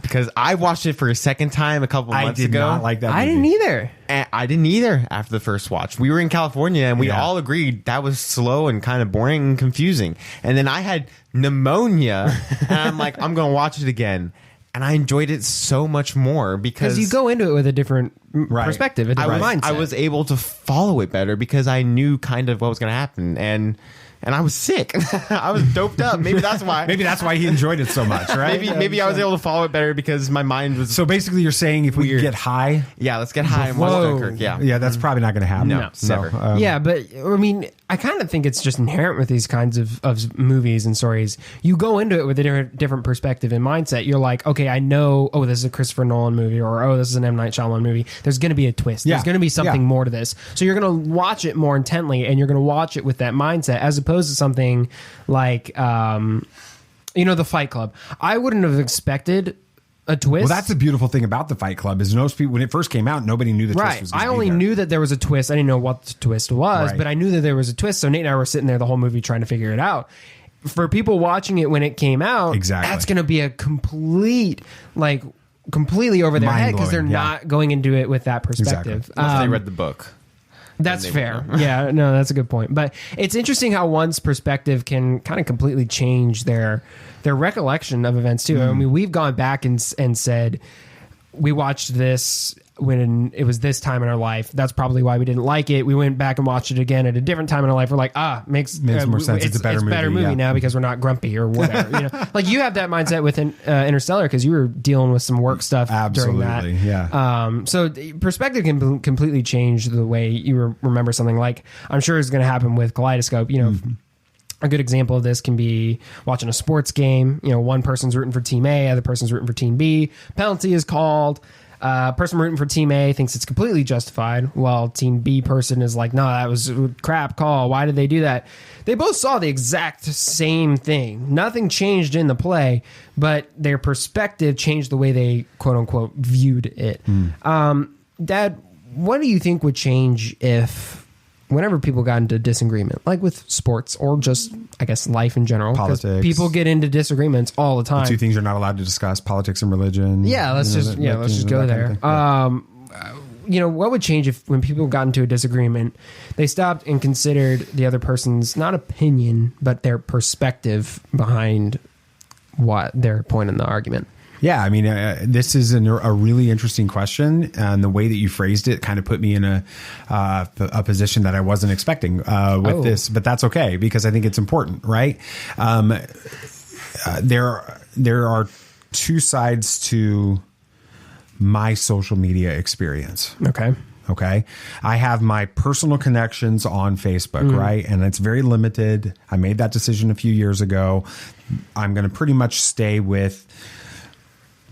because I watched it for a second time a couple months ago. I did not like that movie. I didn't either. And I didn't either after the first watch. We were in California and we all agreed that was slow and kind of boring and confusing. And then I had pneumonia and I'm like, I'm going to watch it again. And I enjoyed it so much more because you go into it with a different perspective, a different mindset. I was able to follow it better because I knew kind of what was going to happen. And I was sick. I was doped up. Maybe that's why. Maybe that's why he enjoyed it so much, right? Maybe I was able to follow it better because my mind was. So basically, you're saying if we could get high, let's get high and watch Dunkirk. Yeah, that's probably not going to happen. No, never. But I mean, I kind of think it's just inherent with these kinds of movies and stories. You go into it with a different perspective and mindset. You're like, okay, I know. Oh, this is a Christopher Nolan movie, or this is an M. Night Shyamalan movie. There's going to be a twist. There's going to be something more to this. So you're going to watch it more intently, and you're going to watch it with that mindset, as opposed to something like the Fight Club. I wouldn't have expected a twist. Well, that's the beautiful thing about the Fight Club is most people, when it first came out, nobody knew the twist was going to be I only knew that there was a twist. I didn't know what the twist was, but I knew that there was a twist. So Nate and I were sitting there the whole movie trying to figure it out. For people watching it when it came out, that's going to be a completely over their head because they're not going into it with that perspective. Unless they read the book. That's fair. Yeah, no, that's a good point. But it's interesting how one's perspective can kind of completely change their recollection of events too. I mean, we've gone back and said we watched this when it was this time in our life. That's probably why we didn't like it. We went back and watched it again at a different time in our life. We're like, makes more sense. It's a better movie now because we're not grumpy or whatever. Like you have that mindset with Interstellar because you were dealing with some work stuff during that. Yeah. So perspective can completely change the way you remember something. Like I'm sure is going to happen with Kaleidescope. A good example of this can be watching a sports game. One person's rooting for Team A, other person's rooting for Team B. Penalty is called. Person rooting for Team A thinks it's completely justified, while Team B person is like, no, that was a crap call. Why did they do that? They both saw the exact same thing. Nothing changed in the play, but their perspective changed the way they, quote unquote, viewed it. Dad, what do you think would change if whenever people got into disagreement, like with sports or just, I guess, life in general, politics, people get into disagreements all the time. The two things you're not allowed to discuss: politics and religion. Yeah, let's just go there. What would change if when people got into a disagreement, they stopped and considered the other person's not opinion, but their perspective behind what their point in the argument? Yeah, I mean, this is a really interesting question, and the way that you phrased it kind of put me in a position that I wasn't expecting with this, but that's okay because I think it's important, right? There are two sides to my social media experience. Okay. I have my personal connections on Facebook, right? And it's very limited. I made that decision a few years ago. I'm going to pretty much stay with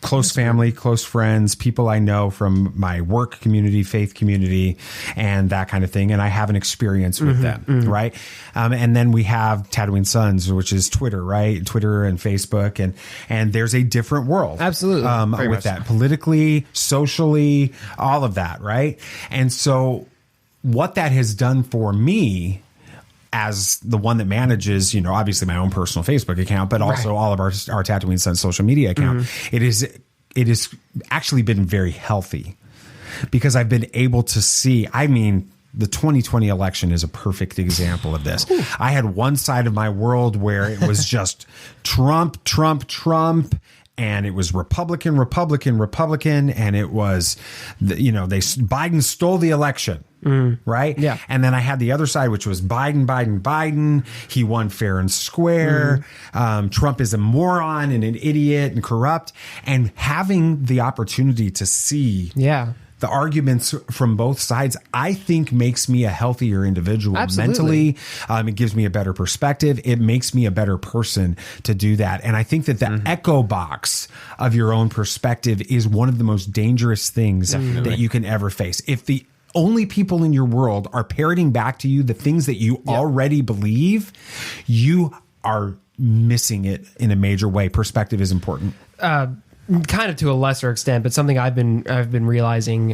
close family, close friends, people I know from my work community, faith community, and that kind of thing. And I have an experience with them, right? And then we have Tatooine Sons, which is Twitter, right? Twitter and Facebook. And there's a different world. Absolutely. With that, politically, socially, all of that, right? And so what that has done for me as the one that manages, obviously my own personal Facebook account, but also all of our Tatooine Sons social media account, it is actually been very healthy because I've been able to see, the 2020 election is a perfect example of this. I had one side of my world where it was just Trump, and it was Republican, and it was, Biden stole the election. Right? Yeah. And then I had the other side, which was Biden. He won fair and square. Trump is a moron and an idiot and corrupt. And having the opportunity to see the arguments from both sides, I think makes me a healthier individual mentally. It gives me a better perspective. It makes me a better person to do that. And I think that the echo box of your own perspective is one of the most dangerous things that you can ever face. If the only people in your world are parroting back to you the things that you already believe, you are missing it in a major way. Perspective is important. Kind of to a lesser extent, but something I've been realizing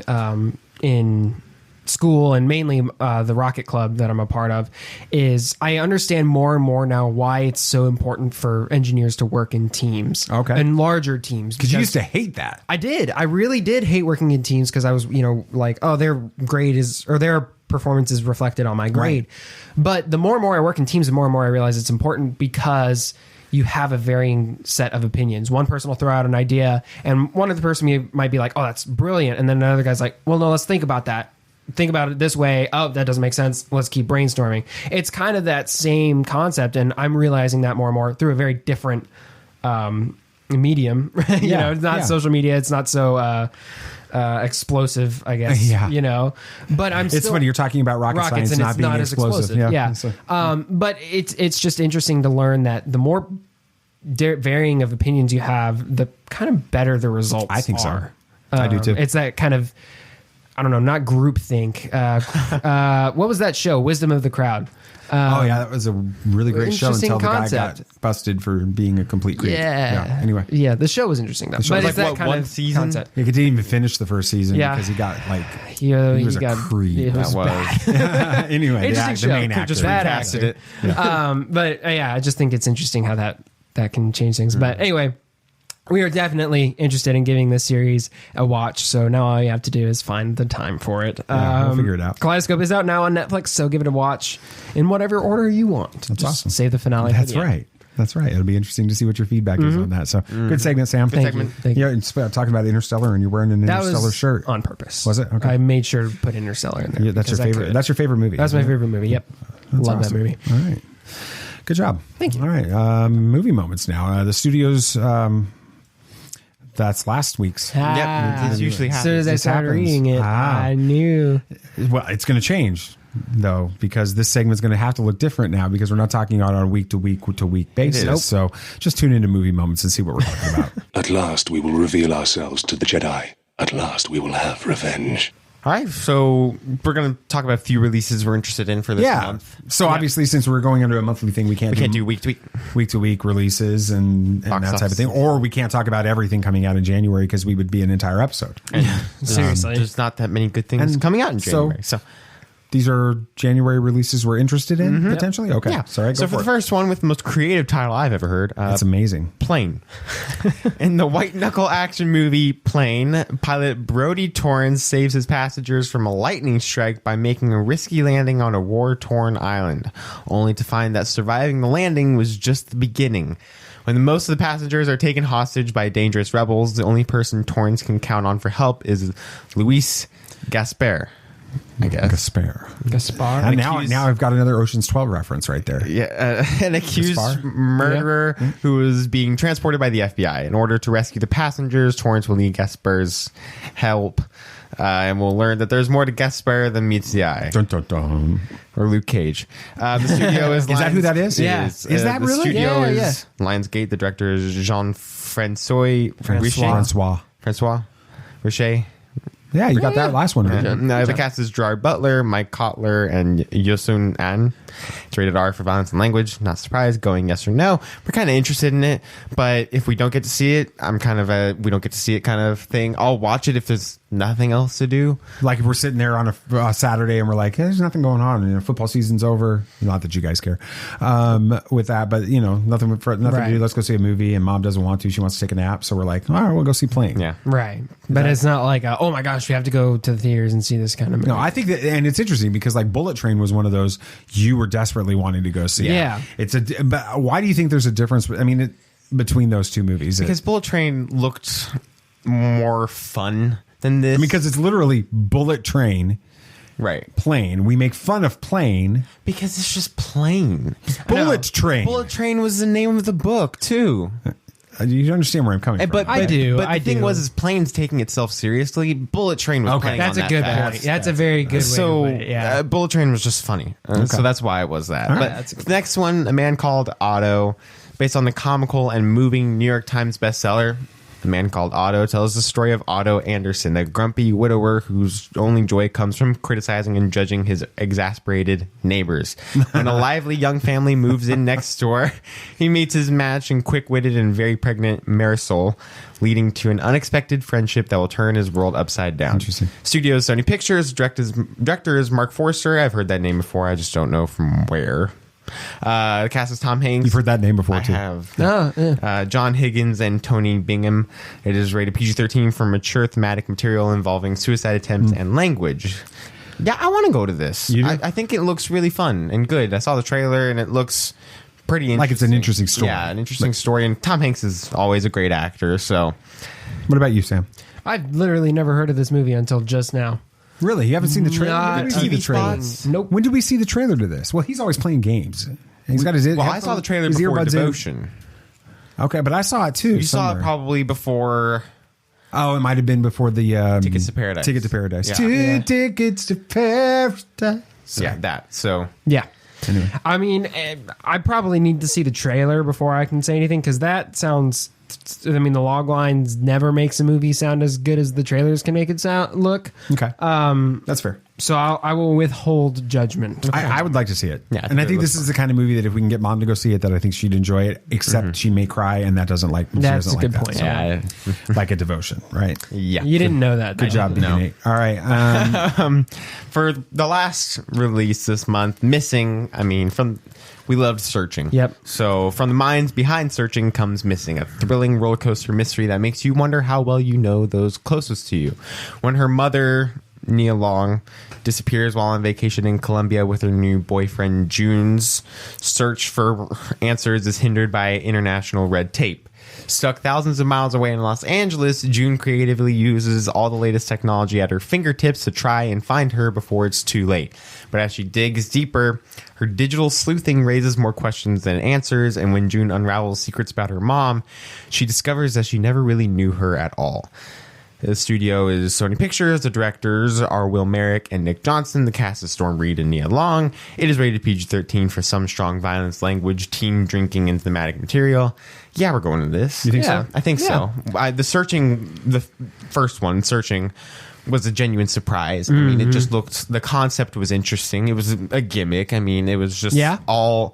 in school and mainly the Rocket Club that I'm a part of is I understand more and more now why it's so important for engineers to work in teams, and larger teams. Because you used to hate that. I did. I really did hate working in teams because I was, like, oh, their grade is, or their performance is reflected on my grade. Right. But the more and more I work in teams, the more and more I realize it's important because you have a varying set of opinions. One person will throw out an idea and one other person might be like, oh, that's brilliant. And then another guy's like, well, no, let's think about that. Think about it this way. Oh, that doesn't make sense. Let's keep brainstorming. It's kind of that same concept. And I'm realizing that more and more through a very different medium. It's not social media. It's not so explosive, I guess. But it's funny you're talking about rockets science and not it's being not as explosive. But it's just interesting to learn that the more varying of opinions you have, the kind of better the results I think are. So. I do too. It's that kind of, I don't know, not groupthink. What was that show? Wisdom of the Crowd. That was a really great show until the guy got busted for being a complete creep. Anyway. Yeah, the show was interesting though. But it's that kind one of season? Concept. He didn't even finish the first season because he got he was a creep. It was bad. Anyway, interesting the main actor just recasted it. But I just think it's interesting how that can change things. But anyway, we are definitely interested in giving this series a watch. So now all you have to do is find the time for it. We'll figure it out. Kaleidescope is out now on Netflix, so give it a watch in whatever order you want. That's awesome. Save the finale. That's right. It'll be interesting to see what your feedback is on that. So good segment, Sam. Thank you. Talking about Interstellar, and you're wearing an Interstellar shirt on purpose. Was it? Okay. I made sure to put Interstellar in there. Yeah, that's your favorite. That's your favorite movie. That's my favorite movie. Yep. Love that movie. All right. Good job. Thank you. All right. Movie moments now. The studios. That's last week's. It usually happens. As soon as I started reading it, I knew. Well, it's going to change, though, because this segment's going to have to look different now because we're not talking on a week to week basis. Nope. So just tune into movie moments and see what we're talking about. At last, we will reveal ourselves to the Jedi. At last, we will have revenge. All right, so we're going to talk about a few releases we're interested in for this month. So obviously, since we're going into a monthly thing, we can't do week to week releases and that type of thing, or we can't talk about everything coming out in January because we would be an entire episode. Seriously, there's not that many good things coming out in January. So these are January releases we're interested in, potentially? Okay. Yeah. Sorry, so for the first one with the most creative title I've ever heard. That's amazing. Plane. In the white knuckle action movie Plane, pilot Brody Torrance saves his passengers from a lightning strike by making a risky landing on a war-torn island, only to find that surviving the landing was just the beginning. When most of the passengers are taken hostage by dangerous rebels, the only person Torrance can count on for help is Luis Gaspar. I guess. Gaspar. And now I've got another Ocean's 12 reference right there. Yeah, an accused murderer who is being transported by the FBI. In order to rescue the passengers, Torrance will need Gaspar's help. And we'll learn that there's more to Gaspar than meets the eye. Dun, dun, dun. Or Luke Cage. The studio is... Is that who that is? Yeah. Is that really? The studio is Lionsgate. The director is Jean-Francois Richer. Yeah, you got that last one. The cast is Gerard Butler, Mike Kotler, and Yosun An. It's rated R for violence and language. Not surprised. Going yes or no. We're kind of interested in it, but if we don't get to see it, I'm kind of we don't get to see it kind of thing. I'll watch it if there's nothing else to do. Like if we're sitting there on a Saturday and we're like, hey, there's nothing going on. Football season's over. Not that you guys care with that, but nothing to do. Let's go see a movie, and mom doesn't want to. She wants to take a nap, so we're like, all right, we'll go see Plane. Yeah, right. But it's not like, oh my gosh, we have to go to the theaters and see this kind of movie. No, I think that, and it's interesting because like Bullet Train was one of those you were desperately wanting to go see. Yeah, but why do you think there's a difference? I mean, between those two movies, because Bullet Train looked more fun than this. Because it's literally Bullet Train, right? Plane. We make fun of Plane because it's just Plane. Bullet Train. Bullet Train was the name of the book too. You understand where I'm coming from? But I do. But the thing was, Plane's taking itself seriously. Bullet Train was playing That's on a good that point. That's a very good way to put it. Yeah. Bullet Train was just funny. So that's why it was that. But the next one, A Man Called Otto, based on the comical and moving New York Times bestseller. A Man Called Otto tells the story of Otto Anderson, the grumpy widower whose only joy comes from criticizing and judging his exasperated neighbors. When a lively young family moves in next door, he meets his match in quick-witted and very pregnant Marisol, leading to an unexpected friendship that will turn his world upside down. Interesting. Studio Sony Pictures. Director is Mark Forster. I've heard that name before. I just don't know from where. The cast is Tom Hanks. You've heard that name before, too. I have. John Higgins and Tony Bingham. It is rated PG-13 for mature thematic material involving suicide attempts and language. Yeah, I want to go to this. I think it looks really fun and good. I saw the trailer and it looks pretty interesting. Like it's an interesting story. Yeah, an interesting story. And Tom Hanks is always a great actor. So, what about you, Sam? I've literally never heard of this movie until just now. Really? You haven't seen the trailer? Not When did we see the trailer? Nope. When did we see the trailer to this? Well, he's always playing games. He's got his I saw the trailer before Devotion. Okay, but I saw it too. You saw it probably before. Oh, it might have been before the Tickets to Paradise. Ticket to Paradise. Yeah. Two tickets to paradise. Yeah, that. So yeah. Anyway. I mean, I probably need to see the trailer before I can say anything because that sounds. I mean, the log lines never makes a movie sound as good as the trailers can make it look. Okay, that's fair. So I will withhold judgment. I would like to see it. Yeah, and I think this is the kind of movie that if we can get mom to go see it, that I think she'd enjoy it. Except she may cry, and that doesn't like. That's a good that, point. so Yeah, like a Devotion, right? Yeah, you didn't know that. Good job, Nate. All right. For the last release this month, Missing. I mean, we loved Searching. Yep. So from the minds behind Searching comes Missing, a thrilling roller coaster mystery that makes you wonder how well you know those closest to you. When her mother, Nia Long, disappears while on vacation in Colombia with her new boyfriend, June's search for answers is hindered by international red tape. Stuck thousands of miles away in Los Angeles, June creatively uses all the latest technology at her fingertips to try and find her before it's too late. But as she digs deeper, her digital sleuthing raises more questions than answers, and when June unravels secrets about her mom, she discovers that she never really knew her at all. The studio is Sony Pictures. The directors are Will Merrick and Nick Johnson. The cast is Storm Reed and Nia Long. It is rated PG-13 for some strong violence, language, teen drinking, and thematic material. Yeah, we're going to this. You think so? I think so. The first one, Searching, was a genuine surprise. I mean, it just looked, the concept was interesting. It was a gimmick. I mean, it was just all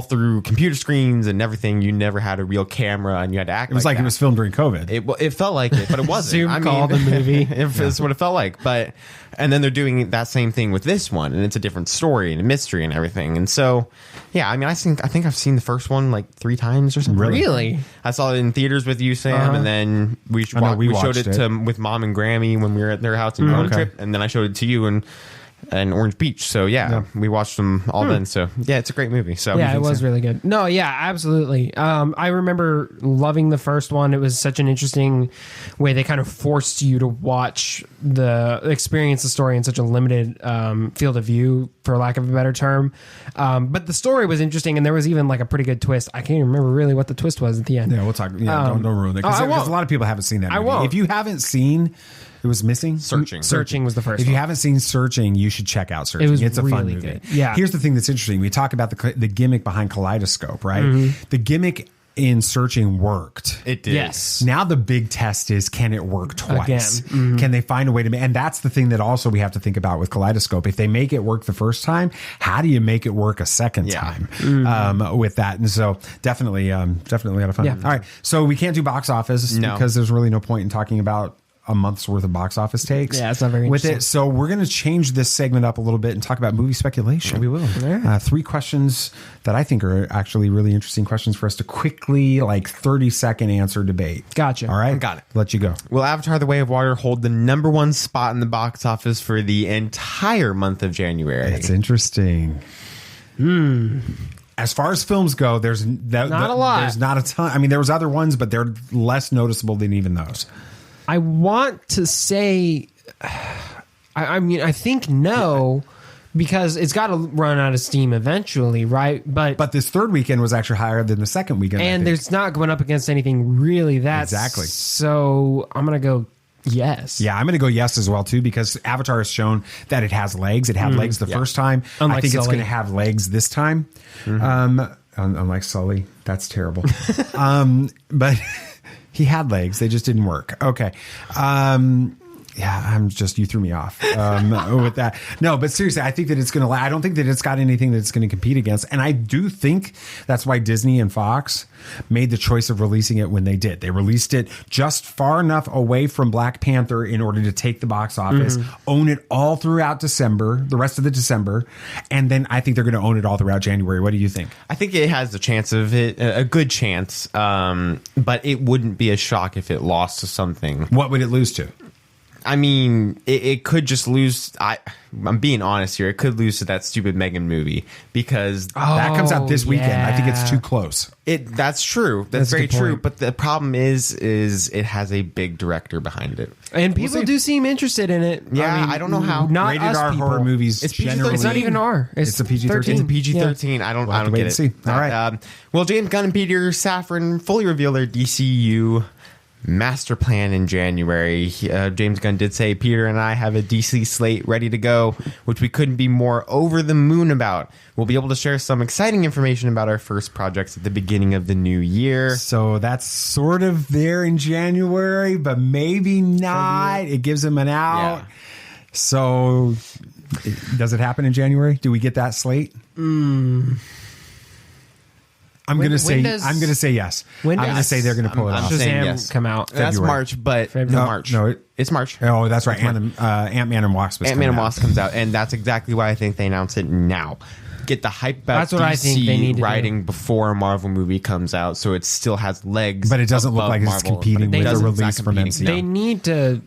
through computer screens and everything. You never had a real camera and you had to act. It was like it was filmed during COVID. It felt like it, but it wasn't. Zoom call the movie. It's what it felt like. But and then they're doing that same thing with this one, and it's a different story and a mystery and everything. And so, yeah, I mean, I think I've seen the first one like 3 times or something. Really? I saw it in theaters with you, Sam, and then we showed it with Mom and Grammy when we were at their house and on a trip, and then I showed it to you, and and Orange Beach. So we watched them all then. So yeah, it's a great movie. So yeah, it was really good. No, yeah, absolutely. I remember loving the first one. It was such an interesting way they kind of forced you to watch experience the story in such a limited field of view, for lack of a better term. But the story was interesting, and there was even like a pretty good twist. I can't even remember really what the twist was at the end. Yeah, we'll talk. Yeah, don't ruin it, because a lot of people haven't seen that movie. I won't. If you haven't seen, it was missing. Searching was the first. If you haven't seen Searching, you should check out Searching. It's a really fun movie. Good. Yeah. Here's the thing that's interesting. We talk about the gimmick behind Kaleidescope, right? Mm-hmm. The gimmick in Searching worked. It did. Yes. Now the big test is, can it work twice? Mm-hmm. Can they find a way to make? And that's the thing that also we have to think about with Kaleidescope. If they make it work the first time, how do you make it work a second time with that? And so definitely a lot of fun. Yeah. All right. So we can't do box office because there's really no point in talking about a month's worth of box office takes. Yeah, it's not very with interesting. it. So we're going to change this segment up a little bit and talk about movie speculation. We will. Yeah. 3 questions that I think are actually really interesting questions for us to quickly, 30-second answer debate. Gotcha. All right? Got it. Let you go. Will Avatar: The Way of Water hold the _1 spot in the box office for the entire month of January? It's interesting. As far as films go, there's not a lot. There's not a ton. I mean, there was other ones, but they're less noticeable than even those. I want to say, I think no, because it's got to run out of steam eventually, right? But this third weekend was actually higher than the second weekend. And there's not going up against anything really that. Exactly. So I'm going to go yes. Yeah, I'm going to go yes as well, too, because Avatar has shown that it has legs. It had legs the first time. Unlike I think it's Sully. going to have legs this time. Unlike Sully. That's terrible. But... he had legs. They just didn't work. Okay. You threw me off with that. No, but seriously, I think that it's going to, I don't think that it's got anything that it's going to compete against. And I do think that's why Disney and Fox made the choice of releasing it when they did. They released it just far enough away from Black Panther in order to take the box office, own it all throughout December, the rest of the December. And then I think they're going to own it all throughout January. What do you think? I think it has the chance of it, a good chance. But it wouldn't be a shock if it lost to something. What would it lose to? I mean, it could just lose. I'm being honest here. It could lose to that stupid Megan movie because that comes out this weekend. I think it's too close. That's true. That's very true. But the problem is it has a big director behind it, and people do seem interested in it. Yeah, I don't know how. Not rated us R people. Horror movies. It's generally, it's not even R. It's a PG-13. It's a PG-13. Yeah. I don't get it. See. All right. Well, James Gunn and Peter Safran fully reveal their DCU master plan in January. James Gunn did say, Peter and I have a DC slate ready to go, which we couldn't be more over the moon about. We'll be able to share some exciting information about our first projects at the beginning of the new year. So that's sort of there in January, but maybe not. It gives him an out. Yeah. So does it happen in January? Do we get that slate? I'm going to say yes. I'm going to say they're going to pull it off. Shazam come out. That's March, but March. No, it's March. Oh, that's right. Ant-Man and Wasp. Ant-Man and Wasp comes out, and that's exactly why I think they announce it now. Get the hype about that's what I think they need to writing before a Marvel movie comes out, so it still has legs. But it doesn't look like Marvel, it's competing with the release from MCU. They need to,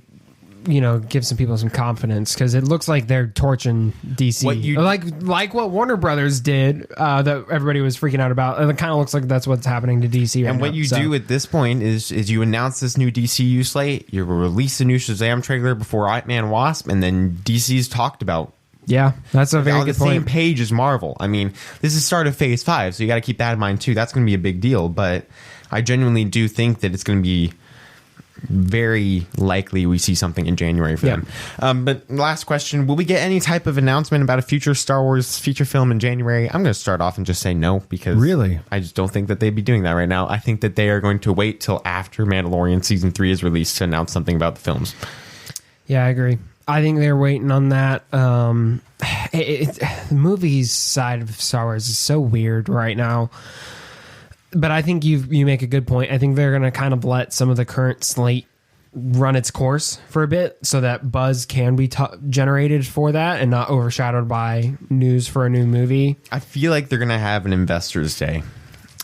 give some people some confidence because it looks like they're torching DC, like what Warner Brothers did that everybody was freaking out about. And it kind of looks like that's what's happening to DC right now. And what you do at this point is you announce this new DCU slate, you release a new Shazam trailer before Ant-Man Wasp, and then DC's talked about. Yeah, that's a very good point. On the same page as Marvel. I mean, this is start of Phase 5, so you got to keep that in mind too. That's going to be a big deal, but I genuinely do think that it's going to be very likely we see something in January for them. But last question, will we get any type of announcement about a future Star Wars feature film in January? I'm going to start off and just say no, because really, I just don't think that they'd be doing that right now. I think that they are going to wait till after Mandalorian Season 3 is released to announce something about the films. Yeah, I agree. I think they're waiting on that. The movies side of Star Wars is so weird right now. But I think you make a good point. I think they're going to kind of let some of the current slate run its course for a bit so that buzz can be generated for that and not overshadowed by news for a new movie. I feel like they're going to have an Investors Day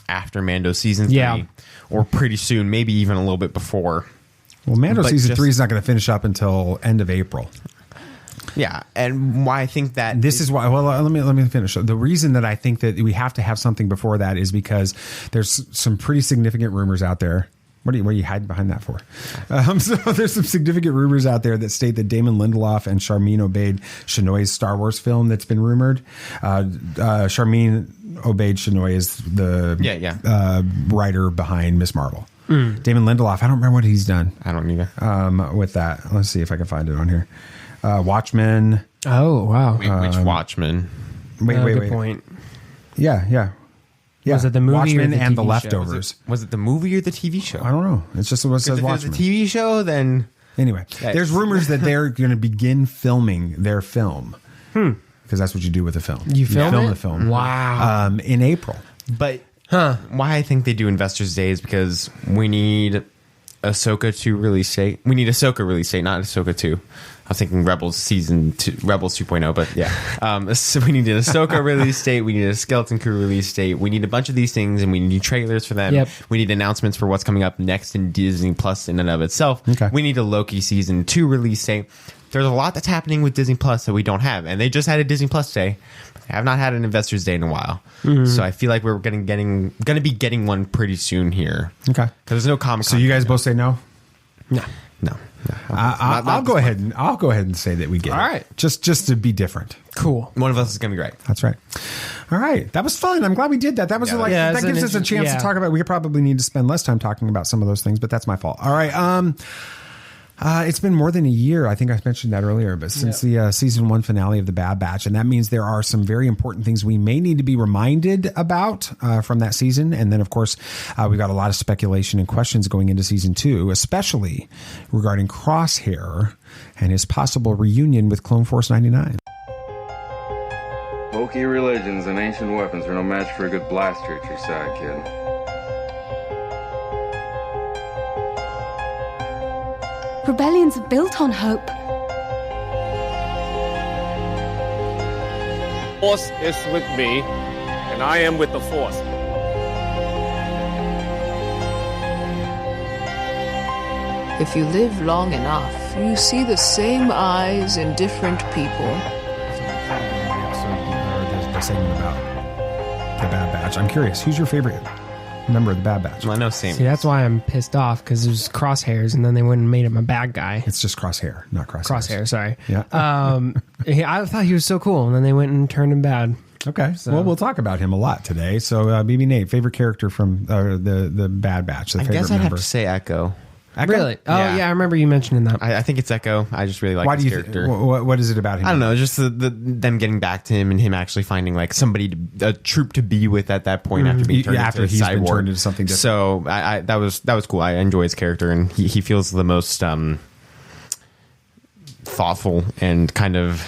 after Mando Season 3 or pretty soon, maybe even a little bit before. Well, Mando Season 3 is not going to finish up until end of April. Yeah, and why I think that this is why. Well, let me finish. The reason that I think that we have to have something before that is because there's some pretty significant rumors out there. What are you hiding behind that for? So there's some significant rumors out there that state that Damon Lindelof and Sharmeen Obaid-Chinoy's Star Wars film that's been rumored. Sharmeen Obaid-Chinoy is the writer behind Ms. Marvel. Damon Lindelof, I don't remember what he's done. I don't either. With that, let's see if I can find it on here. Watchmen. Oh wow! Which Watchmen? Wait. Good point. Yeah. Was it the movie Watchmen or the and TV The show? Leftovers? Was it the movie or the TV show? I don't know. It's just what it says. If Watchmen. it's a TV show, then anyway, there's rumors that they're going to begin filming their film because that's what you do with a film. You film the film. Wow. In April. But why I think they do Investors Day is because we need Ahsoka to release date. We need Ahsoka release date, not Ahsoka 2. I was thinking Rebels season 2, Rebels 2.0, but yeah. So we need an Ahsoka release date. We need a Skeleton Crew release date. We need a bunch of these things, and we need trailers for them. Yep. We need announcements for what's coming up next in Disney Plus in and of itself. Okay. We need a Loki season 2 release date. There's a lot that's happening with Disney Plus that we don't have, and they just had a Disney Plus day. I have not had an Investors Day in a while, so I feel like we're going to be getting one pretty soon here. Okay, because there's no Comic-Con. So you guys both say no? No. I'll go ahead and say that we get it. All right. Just to be different. Cool. One of us is going to be right. That's right. All right. That was fun. I'm glad we did that. That was that gives us a chance to talk about. We probably need to spend less time talking about some of those things, but that's my fault. All right. It's been more than a year. I think I mentioned that earlier, but since the season 1 finale of The Bad Batch, and that means there are some very important things we may need to be reminded about from that season. And then, of course, we've got a lot of speculation and questions going into season 2, especially regarding Crosshair and his possible reunion with Clone Force 99. Bulky religions and ancient weapons are no match for a good blaster at your side, kid. Rebellions are built on hope. Force is with me, and I am with the Force. If you live long enough, you see the same eyes in different people. The segment about The Bad Batch. I'm curious, who's your favorite member of The Bad Batch? Well, I know Sam. See, that's why I'm pissed off, because there's Crosshairs, and then they went and made him a bad guy. It's just Crosshair, not Crosshairs. Crosshair, sorry. Yeah. I thought he was so cool, and then they went and turned him bad. Okay. So. Well, we'll talk about him a lot today. So, BB Nate, favorite character from the Bad Batch? I guess I'd have to say Echo. Echo? Really? Oh, yeah. I remember you mentioning that. I think it's Echo. I just really like his character. What is it about him? I don't know. Just them getting back to him and him actually finding like a troop to be with at that point after being turned into a cyborg. Been turned into something different. So that was cool. I enjoy his character, and he feels the most thoughtful and kind of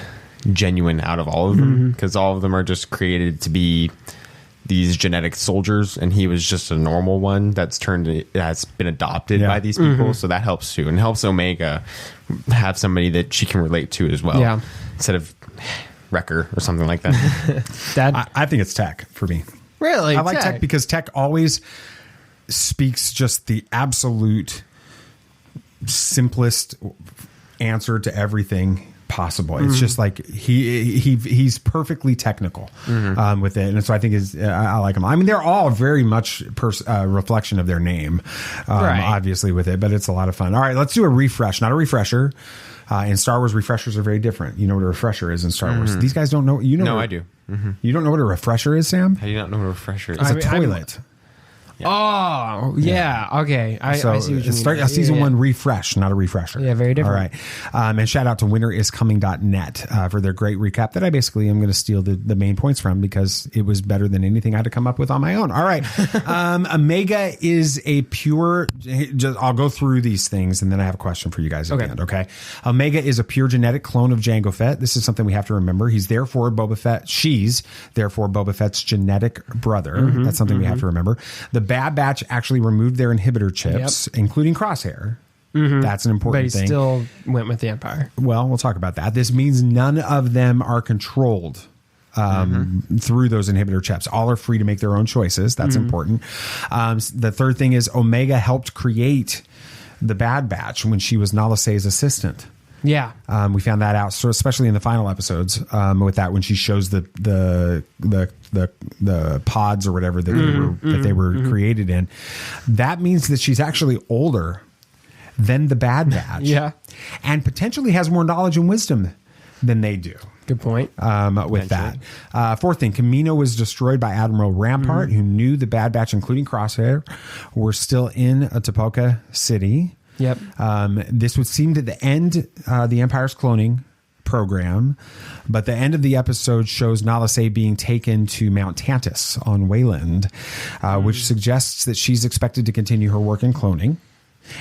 genuine out of all of them, because all of them are just created to be these genetic soldiers, and he was just a normal one that's been adopted by these people. So that helps too, and helps Omega have somebody that she can relate to as well, instead of Wrecker or something like that. I think it's Tech for me. Really? I like Tech because Tech always speaks just the absolute simplest answer to everything possible. It's just like he's perfectly technical with it, and so I think I like him. I mean, they're all very much reflection of their name, obviously with it, but it's a lot of fun. All right, let's do a refresh, not a refresher. In Star Wars, refreshers are very different. You know what a refresher is in Star Wars. These guys don't know. You know? No, I do. You don't know what a refresher is, Sam? How do you not know what a refresher is? It's a toilet. Oh, yeah. Okay. I see what you mean. Start a season 1 refresh, not a refresher. Yeah, very different. All right. And shout out to winteriscoming.net for their great recap that I basically am going to steal the main points from, because it was better than anything I had to come up with on my own. All right. Omega is a pure, I'll go through these things and then I have a question for you guys at the end. Okay. Omega is a pure genetic clone of Jango Fett. This is something we have to remember. She's therefore Boba Fett's genetic brother. That's something we have to remember. The Bad Batch actually removed their inhibitor chips, including Crosshair. That's an important thing. But he still went with the Empire. Well, we'll talk about that. This means none of them are controlled through those inhibitor chips. All are free to make their own choices. That's important. The third thing is Omega helped create the Bad Batch when she was Nala Se's assistant. Yeah. We found that out, so especially in the final episodes, with that when she shows the pods or whatever that they were created in. That means that she's actually older than the Bad Batch. Yeah. And potentially has more knowledge and wisdom than they do. Good point. With that. Fourth thing, Kamino was destroyed by Admiral Rampart, who knew the Bad Batch, including Crosshair, were still in Topoka City. Yep. This would seem to end the Empire's cloning program, but the end of the episode shows Nala Se being taken to Mount Tantus on Wayland, which suggests that she's expected to continue her work in cloning.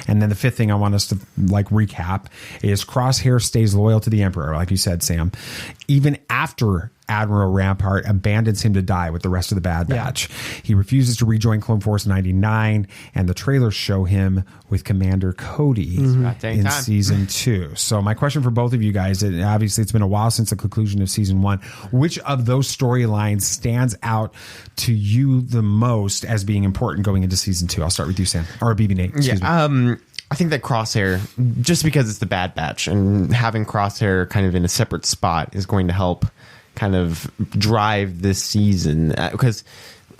And then the fifth thing I want us to recap is Crosshair stays loyal to the Emperor, like you said, Sam, even after Admiral Rampart abandons him to die with the rest of the Bad Batch. Yeah. He refuses to rejoin Clone Force 99, and the trailers show him with Commander Cody in season 2. So my question for both of you guys, and obviously it's been a while since the conclusion of season 1, which of those storylines stands out to you the most as being important going into season 2? I'll start with you, Sam, or BB Nate. Excuse me. I think that Crosshair, just because it's the Bad Batch and having Crosshair kind of in a separate spot is going to help kind of drive this season, because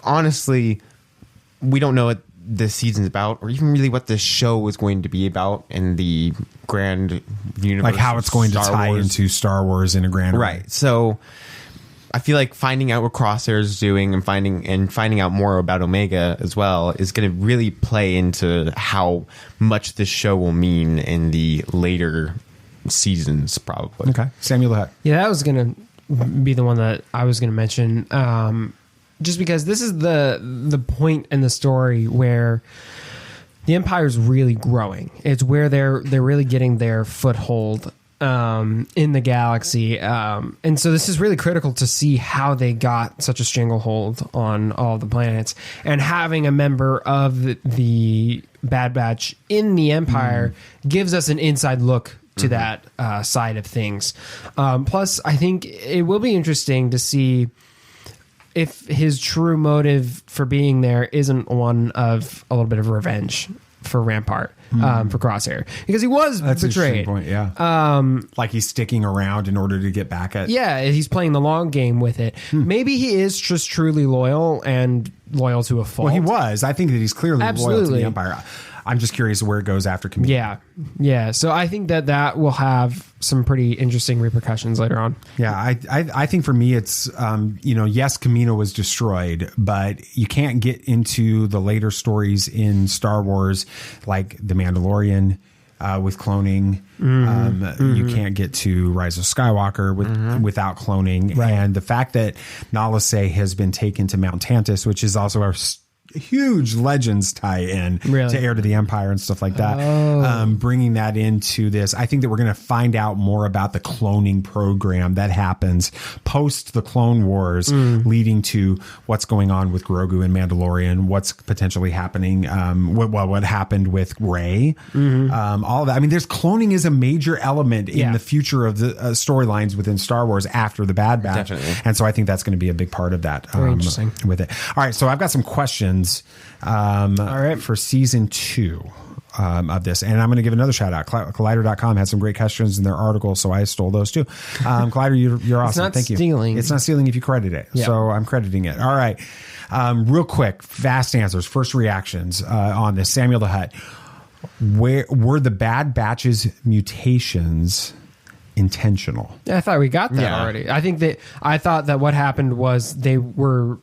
honestly we don't know what this season's about, or even really what this show is going to be about in the grand universe, like how it's going to tie into Star Wars in a grand way. Right. So I feel like finding out what Crosshair is doing and finding out more about Omega as well is going to really play into how much this show will mean in the later seasons, probably. Okay. Samuel the Hutt. Yeah, that was going to be the one that I was going to mention, just because this is the point in the story where the Empire's really growing. It's where they're really getting their foothold in the galaxy, and so this is really critical to see how they got such a stranglehold on all the planets, and having a member of the Bad Batch in the Empire gives us an inside look to that side of things. Plus, I think it will be interesting to see if his true motive for being there isn't one of a little bit of revenge for Rampart, for Crosshair, because he was betrayed. Point, yeah. Like he's sticking around in order to get back at. Yeah, he's playing the long game with it. Maybe he is just truly loyal and loyal to a fault. Well, he was. I think that he's clearly loyal to the Empire. I'm just curious where it goes after Kamino. Yeah. So I think that will have some pretty interesting repercussions later on. Yeah, I think for me it's yes, Kamino was destroyed, but you can't get into the later stories in Star Wars like The Mandalorian with cloning. You can't get to Rise of Skywalker without cloning, and the fact that Nala Se has been taken to Mount Tantus, which is also our huge Legends tie-in to Heir to the Empire and stuff like that. Bringing that into this, I think that we're going to find out more about the cloning program that happens post the Clone Wars, leading to what's going on with Grogu and Mandalorian, what's potentially happening, what happened with Rey, all of that. I mean, cloning is a major element in the future of the storylines within Star Wars after the Bad Batch. Definitely. And so I think that's going to be a big part of that. Very interesting. With it. All right, so I've got some questions for season 2 of this, and I'm going to give another shout out. Collider.com had some great questions in their article, so I stole those too. Collider, you're awesome. Thank you. It's not stealing if you credit it, so I'm crediting it. All right, real quick, fast answers, first reactions on this. Samuel the Hutt, where were the Bad Batch's mutations intentional? I thought we got that already. I thought that what happened was they were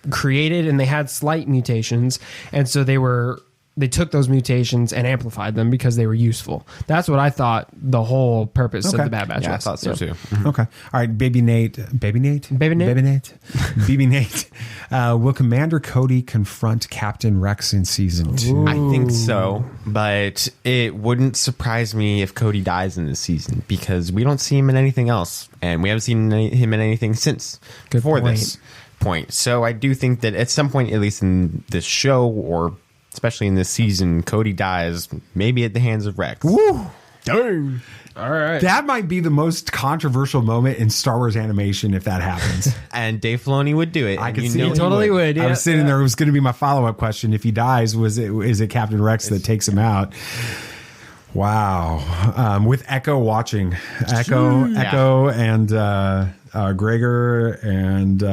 created and they had slight mutations, and so they took those mutations and amplified them because they were useful. That's what I thought the whole purpose of the Bad Batch was. I thought so too. Okay. All right, Baby Nate. Will Commander Cody confront Captain Rex in season 2? I think so, but it wouldn't surprise me if Cody dies in this season, because we don't see him in anything else, and we haven't seen him in anything since before this point. So I do think that at some point, at least in this show, or especially in this season, Cody dies, maybe at the hands of Rex. Woo! Dang. All right. That might be the most controversial moment in Star Wars animation if that happens. And Dave Filoni would do it. I could see he totally would. I was sitting there. It was going to be my follow-up question. If he dies, is it Captain Rex that takes him out? Wow. With Echo watching. Echo and Gregor and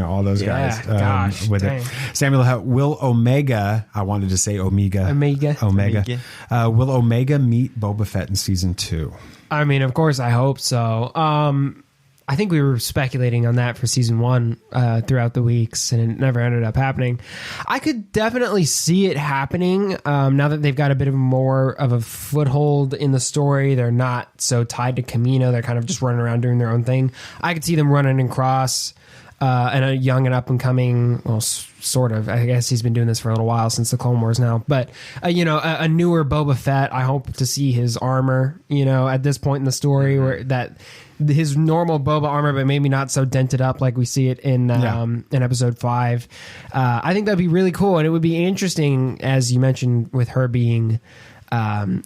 all those guys with dang. it. Samuel Hutt, will Omega, I wanted to say Omega. Will Omega meet Boba Fett in season 2? I mean, of course, I hope so. I think we were speculating on that for season 1 throughout the weeks, and it never ended up happening. I could definitely see it happening now that they've got a bit of more of a foothold in the story. They're not so tied to Kamino. They're kind of just running around doing their own thing. I could see them running across and a young and up and coming, well, sort of. I guess he's been doing this for a little while since the Clone Wars now. But, a newer Boba Fett. I hope to see his armor, at this point in the story where that... his normal Boba armor, but maybe not so dented up like we see it in episode 5. I think that'd be really cool, and it would be interesting, as you mentioned, with her being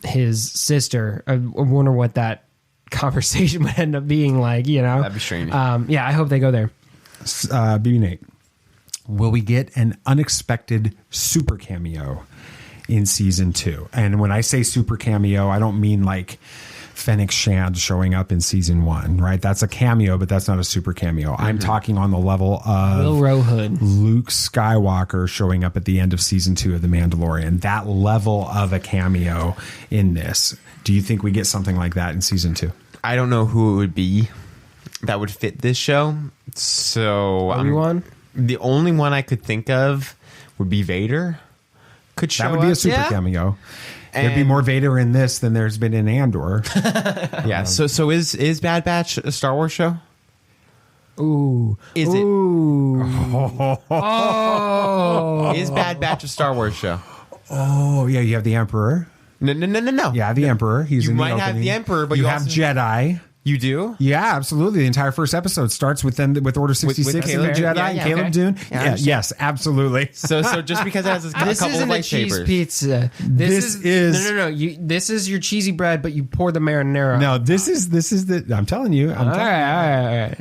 his sister. I wonder what that conversation would end up being like. That'd be strange. I hope they go there. BB Nate, will we get an unexpected super cameo in season 2? And when I say super cameo, I don't mean like Fennec Shand showing up in season 1, right? That's a cameo, but that's not a super cameo. I'm talking on the level of Will Rohood, Luke Skywalker showing up at the end of season 2 of The Mandalorian. That level of a cameo in this. Do you think we get something like that in season 2? I don't know who it would be that would fit this show. So Obi-Wan? The only one I could think of would be Vader. Could show that would be a super cameo. There'd be more Vader in this than there's been in Andor. Yeah. So is Bad Batch a Star Wars show? Ooh. Is it? Oh. Is Bad Batch a Star Wars show? Oh, yeah. You have the Emperor. No. Yeah, the Emperor. He's you in the might opening. have the Emperor, but you you have also Jedi. You do? Yeah, absolutely. The entire first episode starts with them with Order 66 with and the Jedi and Caleb Dune. Yeah, yes, absolutely. So just because it has a couple of lightsabers. This isn't a cheese pizza. This is no. This is your cheesy bread, but you pour the marinara. No, this is the. I'm telling you. All right.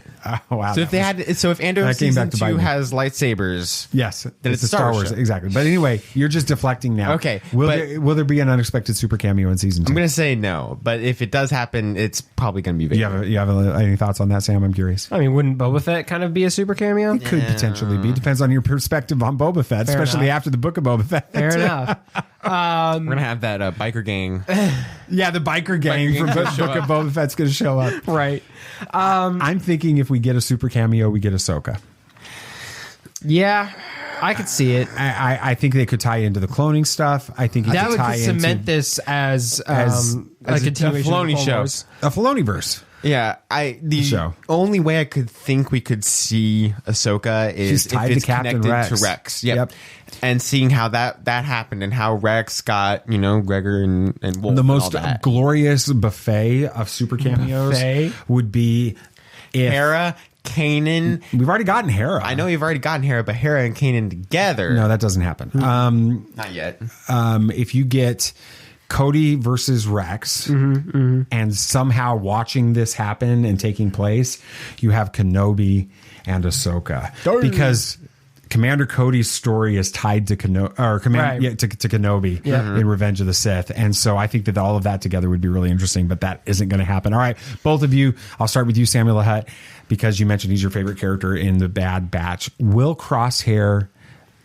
Oh, wow. So if Andor season 2 has lightsabers, yes, then it's a Star Wars show. Exactly. But anyway, you're just deflecting now. Okay, will there be an unexpected super cameo in season 2? I'm going to say no, but if it does happen, it's probably going to be Vader. You have any thoughts on that, Sam? I'm curious. I mean, wouldn't Boba Fett kind of be a super cameo? It could potentially be. Depends on your perspective on Boba Fett, Fair especially enough. after the book of Boba Fett. Fair enough. We're going to have that biker gang. Yeah, the biker gang from Book of Boba Fett's going to show up. Right. I'm thinking if we get a super cameo, we get Ahsoka. Yeah, I could see it. I think they could tie into the cloning stuff. I think that would cement this as a continuation Filoni of show. A Filoniverse. Yeah, the only way I could think we could see Ahsoka is She's tied if it's to Captain connected Rex. to Rex. Yep. And seeing how that happened and how Rex got, Gregor and Wolf. The and most all that. glorious buffet of super cameos would be if Hera, Kanan. We've already gotten Hera. I know we've already gotten Hera, but Hera and Kanan together. No, that doesn't happen. Not yet. If you get Cody versus Rex and somehow watching this happen and taking place, you have Kenobi and Ahsoka. Because Commander Cody's story is tied to Kenobi in Revenge of the Sith. And so I think that all of that together would be really interesting, but that isn't going to happen. All right, both of you, I'll start with you, Samuel Hutt, because you mentioned he's your favorite character in the Bad Batch. Will Crosshair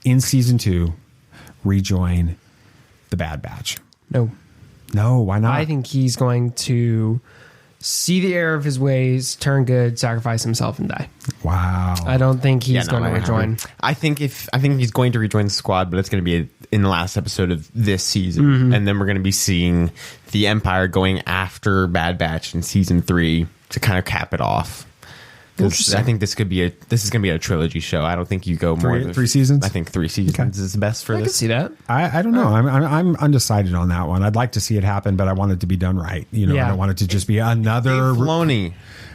in season 2 rejoin the Bad Batch? No, why not? I think he's going to see the error of his ways, turn good, sacrifice himself, and die. Wow. I don't think he's going to rejoin. I think he's going to rejoin the squad, but it's going to be in the last episode of this season, and then we're going to be seeing the Empire going after Bad Batch in season 3 to kind of cap it off. I think this is going to be a trilogy show. I don't think you go more than 3 seasons. I think 3 seasons is the best for this. I can see that. I don't know. I'm undecided on that one. I'd like to see it happen, but I want it to be done right. I don't want it to just be another Filoni.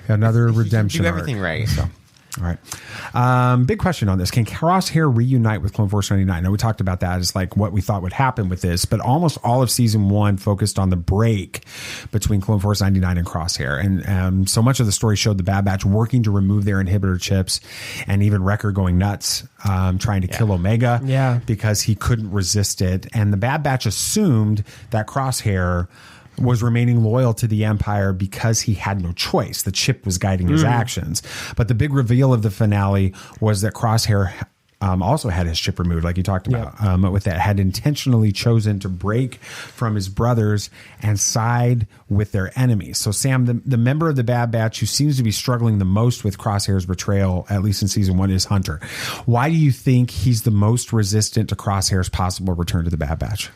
Another redemption. Do everything arc. right. So. All right. Big question on this. Can Crosshair reunite with Clone Force 99? I know we talked about that as like what we thought would happen with this, but almost all of season 1 focused on the break between Clone Force 99 and Crosshair. And so much of the story showed the Bad Batch working to remove their inhibitor chips, and even Wrecker going nuts, trying to kill Omega because he couldn't resist it. And the Bad Batch assumed that Crosshair was remaining loyal to the Empire because he had no choice. The chip was guiding his actions. But the big reveal of the finale was that Crosshair also had his chip removed, like you talked about, with that, had intentionally chosen to break from his brothers and side with their enemies. So Sam, the member of the Bad Batch who seems to be struggling the most with Crosshair's betrayal, at least in season 1, is Hunter. Why do you think he's the most resistant to Crosshair's possible return to the Bad Batch?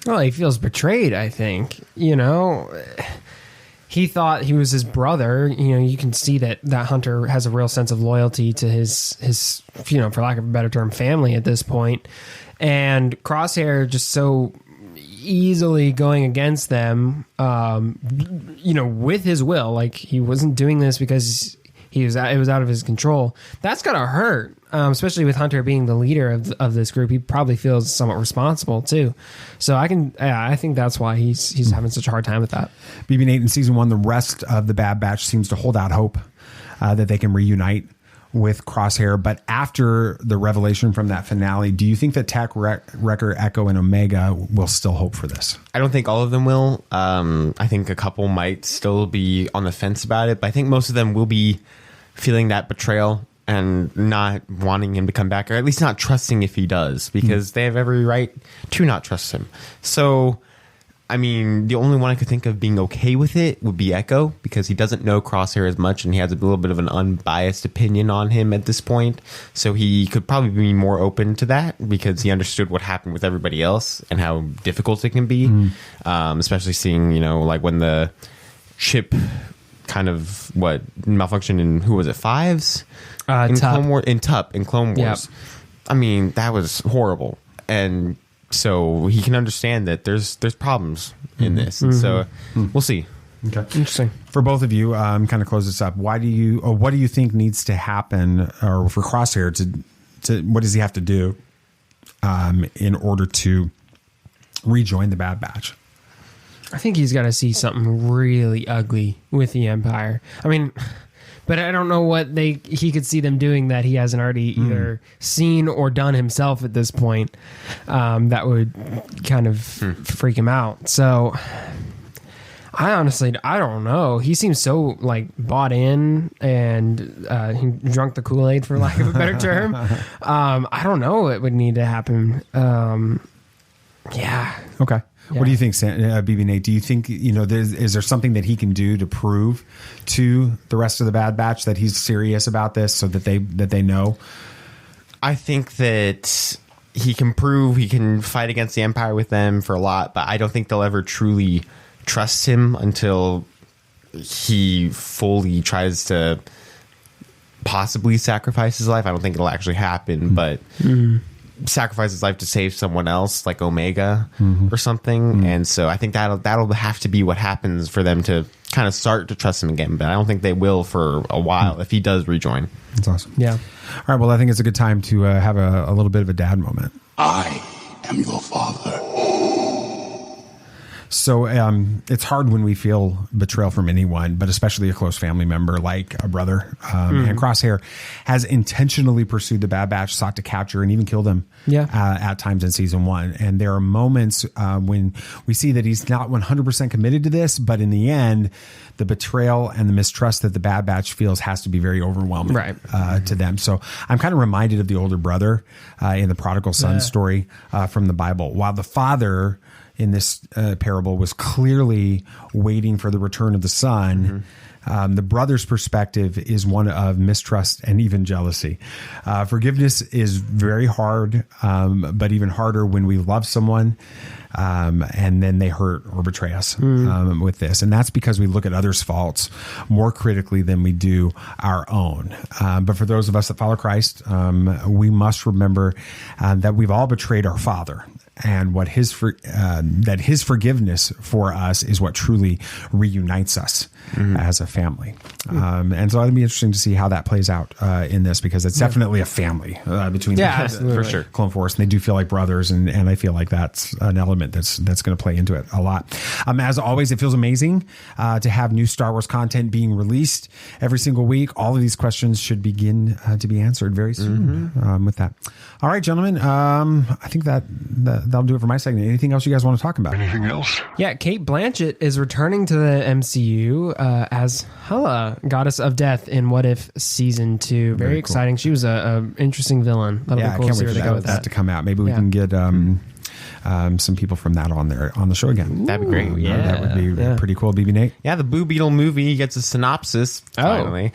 Well, he feels betrayed, I think. You know, he thought he was his brother. You know, you can see that Hunter has a real sense of loyalty to his, you know, for lack of a better term, family at this point. And Crosshair just so easily going against them, you know, with his will. Like, he wasn't doing this because it was out of his control. That's gotta hurt, especially with Hunter being the leader of this group. He probably feels somewhat responsible too. So I think that's why he's having such a hard time with that. BB-8 in season 1, the rest of the Bad Batch seems to hold out hope that they can reunite with Crosshair. But after the revelation from that finale, do you think that Tech, Wrecker, Echo, and Omega will still hope for this? I don't think all of them will. I think a couple might still be on the fence about it, but I think most of them will be feeling that betrayal and not wanting him to come back, or at least not trusting if he does, because they have every right to not trust him. So, I mean, the only one I could think of being okay with it would be Echo, because he doesn't know Crosshair as much and he has a little bit of an unbiased opinion on him at this point. So he could probably be more open to that because he understood what happened with everybody else and how difficult it can be, especially seeing, you know, like when the chip kind of malfunctioned in, who was it, Fives? In Clone Wars, in Clone Wars. Yep. I mean, that was horrible. And so he can understand that there's problems in this. And so we'll see. Okay. Interesting. For both of you, kind of close this up. What do you think needs to happen, or for Crosshair to what does he have to do in order to rejoin the Bad Batch? I think he's got to see something really ugly with the Empire. I mean, but I don't know what he could see them doing that he hasn't already either seen or done himself at this point. That would kind of freak him out. So I don't know. He seems so like bought in and he drunk the Kool-Aid, for lack of a better term. I don't know what would need to happen. Yeah. Okay. Yeah. What do you think, BB-8? Do you think, you know, is there something that he can do to prove to the rest of the Bad Batch that he's serious about this, so that they know? I think that he can prove he can fight against the Empire with them for a lot, but I don't think they'll ever truly trust him until he fully tries to possibly sacrifice his life. I don't think it'll actually happen, but sacrifice his life to save someone else, like Omega or something. And so I think that'll have to be what happens for them to kind of start to trust him again. But I don't think they will for a while if he does rejoin. That's awesome. Yeah. All right. Well, I think it's a good time to have a little bit of a dad moment. I am your father. So it's hard when we feel betrayal from anyone, but especially a close family member like a brother. And Crosshair has intentionally pursued the Bad Batch, sought to capture and even kill them at times in season 1. And there are moments when we see that he's not 100% committed to this, but in the end, the betrayal and the mistrust that the Bad Batch feels has to be very overwhelming to them. So I'm kind of reminded of the older brother in the prodigal son story from the Bible. While the father in this parable was clearly waiting for the return of the son, the brother's perspective is one of mistrust and even jealousy. Forgiveness is very hard, but even harder when we love someone and then they hurt or betray us with this. And that's because we look at others' faults more critically than we do our own. But for those of us that follow Christ, we must remember that we've all betrayed our Father. and what that his forgiveness for us is what truly reunites us as a family. And so it'll be interesting to see how that plays out in this, because it's definitely a family between for sure. Clone Force, and they do feel like brothers, and I feel like that's an element that's going to play into it a lot. As always, it feels amazing to have new Star Wars content being released every single week. All of these questions should begin to be answered very soon with that. All right, gentlemen, I think that'll do it for my segment. Anything else you guys want to talk about? Anything else? Yeah, Kate Blanchett is returning to the MCU as Hela, Goddess of Death, in What If Season 2. Very exciting. She was a interesting villain. That'll be cool. I can't wait for that to come out. Maybe we can get some people from that on the show again. That'd be great. That would be pretty cool. BB Nate. Yeah, the Blue Beetle movie gets a synopsis finally.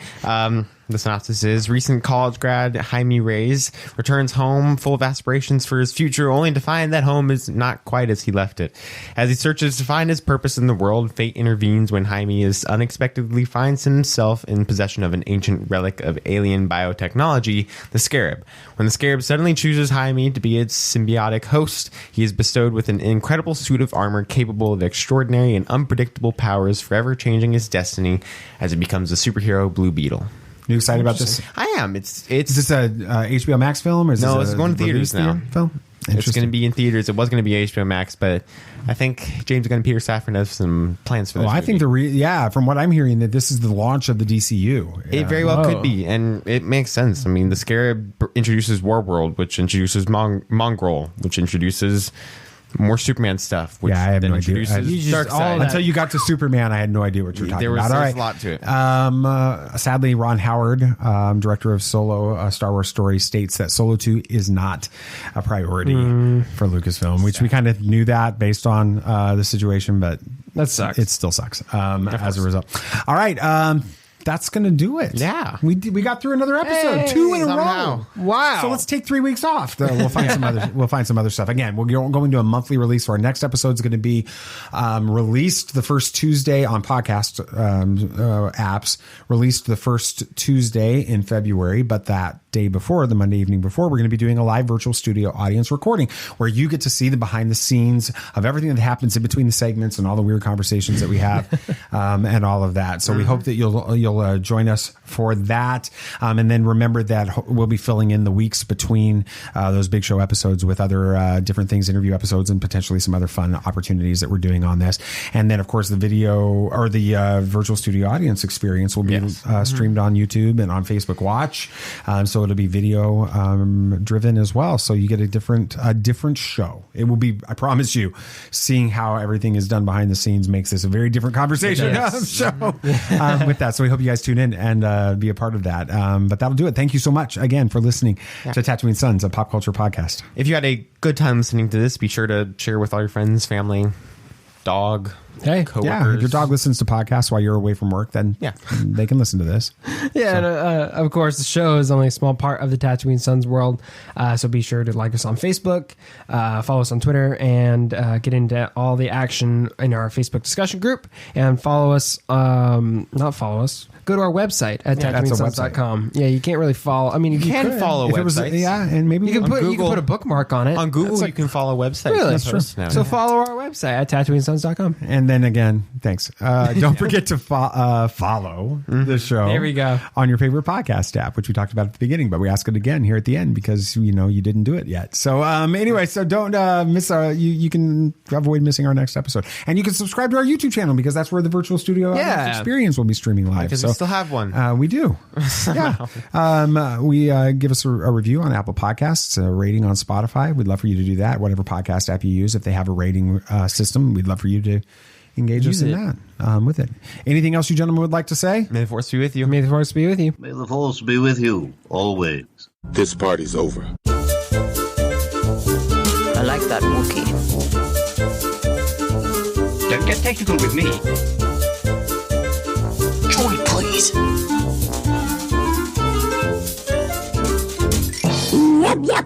The synopsis is: recent college grad Jaime Reyes returns home full of aspirations for his future, only to find that home is not quite as he left it. As he searches to find his purpose in the world, fate intervenes when Jaime unexpectedly finds himself in possession of an ancient relic of alien biotechnology, the Scarab. When the Scarab suddenly chooses Jaime to be its symbiotic host, he is bestowed with an incredible suit of armor capable of extraordinary and unpredictable powers, forever changing his destiny as he becomes the superhero Blue Beetle. You excited about this? I am. Is this a HBO Max film? Or is no, this it's going to theaters now. Film? It's going to be in theaters. It was going to be HBO Max, but I think James Gunn and Peter Safran have some plans for this. I think from what I'm hearing, that this is the launch of the DCU. It very well could be, and it makes sense. I mean, the Scarab introduces Warworld, which introduces Mongrel, which introduces more Superman stuff. Which I have no idea. Until you got to Superman, I had no idea what you were talking about. There's a lot to it. Sadly, Ron Howard, director of Solo, a Star Wars Story, states that Solo 2 is not a priority for Lucasfilm, which we kind of knew that based on the situation, but that sucks. It still sucks as a result. All right. That's going to do it. Yeah. We got through another episode. 2 in a row. Wow. So let's take 3 weeks off. We'll find some other stuff. Again, we're going to a monthly release. So our next episode is going to be released the first Tuesday on podcast apps, released the first Tuesday in February, but that day before, the Monday evening before, we're going to be doing a live virtual studio audience recording where you get to see the behind the scenes of everything that happens in between the segments and all the weird conversations that we have and all of that. So we hope that you'll join us for that. And then remember that we'll be filling in the weeks between those big show episodes with other different things, interview episodes, and potentially some other fun opportunities that we're doing on this. And then, of course, the video or the virtual studio audience experience will be streamed on YouTube and on Facebook Watch. So it'll be video driven as well. So you get a different show. It will be, I promise you, seeing how everything is done behind the scenes makes this a very different conversation show with that. So we hope you guys tune in and be a part of that. But that'll do it. Thank you so much again for listening to Tatooine Sons, a pop culture podcast. If you had a good time listening to this, be sure to share with all your friends, family, dog, coworkers. Yeah, if your dog listens to podcasts while you're away from work, then they can listen to this. Yeah, and of course, the show is only a small part of the Tatooine Sons world. So be sure to like us on Facebook, follow us on Twitter, and get into all the action in our Facebook discussion group. And follow us, go to our website at TatooineSons.com. Yeah, you can't really follow. I mean, you can follow websites. And maybe you can put a bookmark on it. On Google, you can follow websites. Really? That's true. So follow our website at TatooineSons.com. And then again, thanks. Don't forget to follow the show. There we go. On your favorite podcast app, which we talked about at the beginning, but we ask it again here at the end because you didn't do it yet. So anyway, so don't miss you can avoid missing our next episode, and you can subscribe to our YouTube channel because that's where the virtual studio experience will be streaming live. Because we still have one. We do. We give us a review on Apple Podcasts, a rating on Spotify. We'd love for you to do that. Whatever podcast app you use, if they have a rating system, we'd love for you to engage us in that with it. Anything else you gentlemen would like to say? May the force be with you. May the force be with you. May the force be with you always. This party's over. I like that Wookiee. Don't get technical with me. Joy, please. Yep, yep.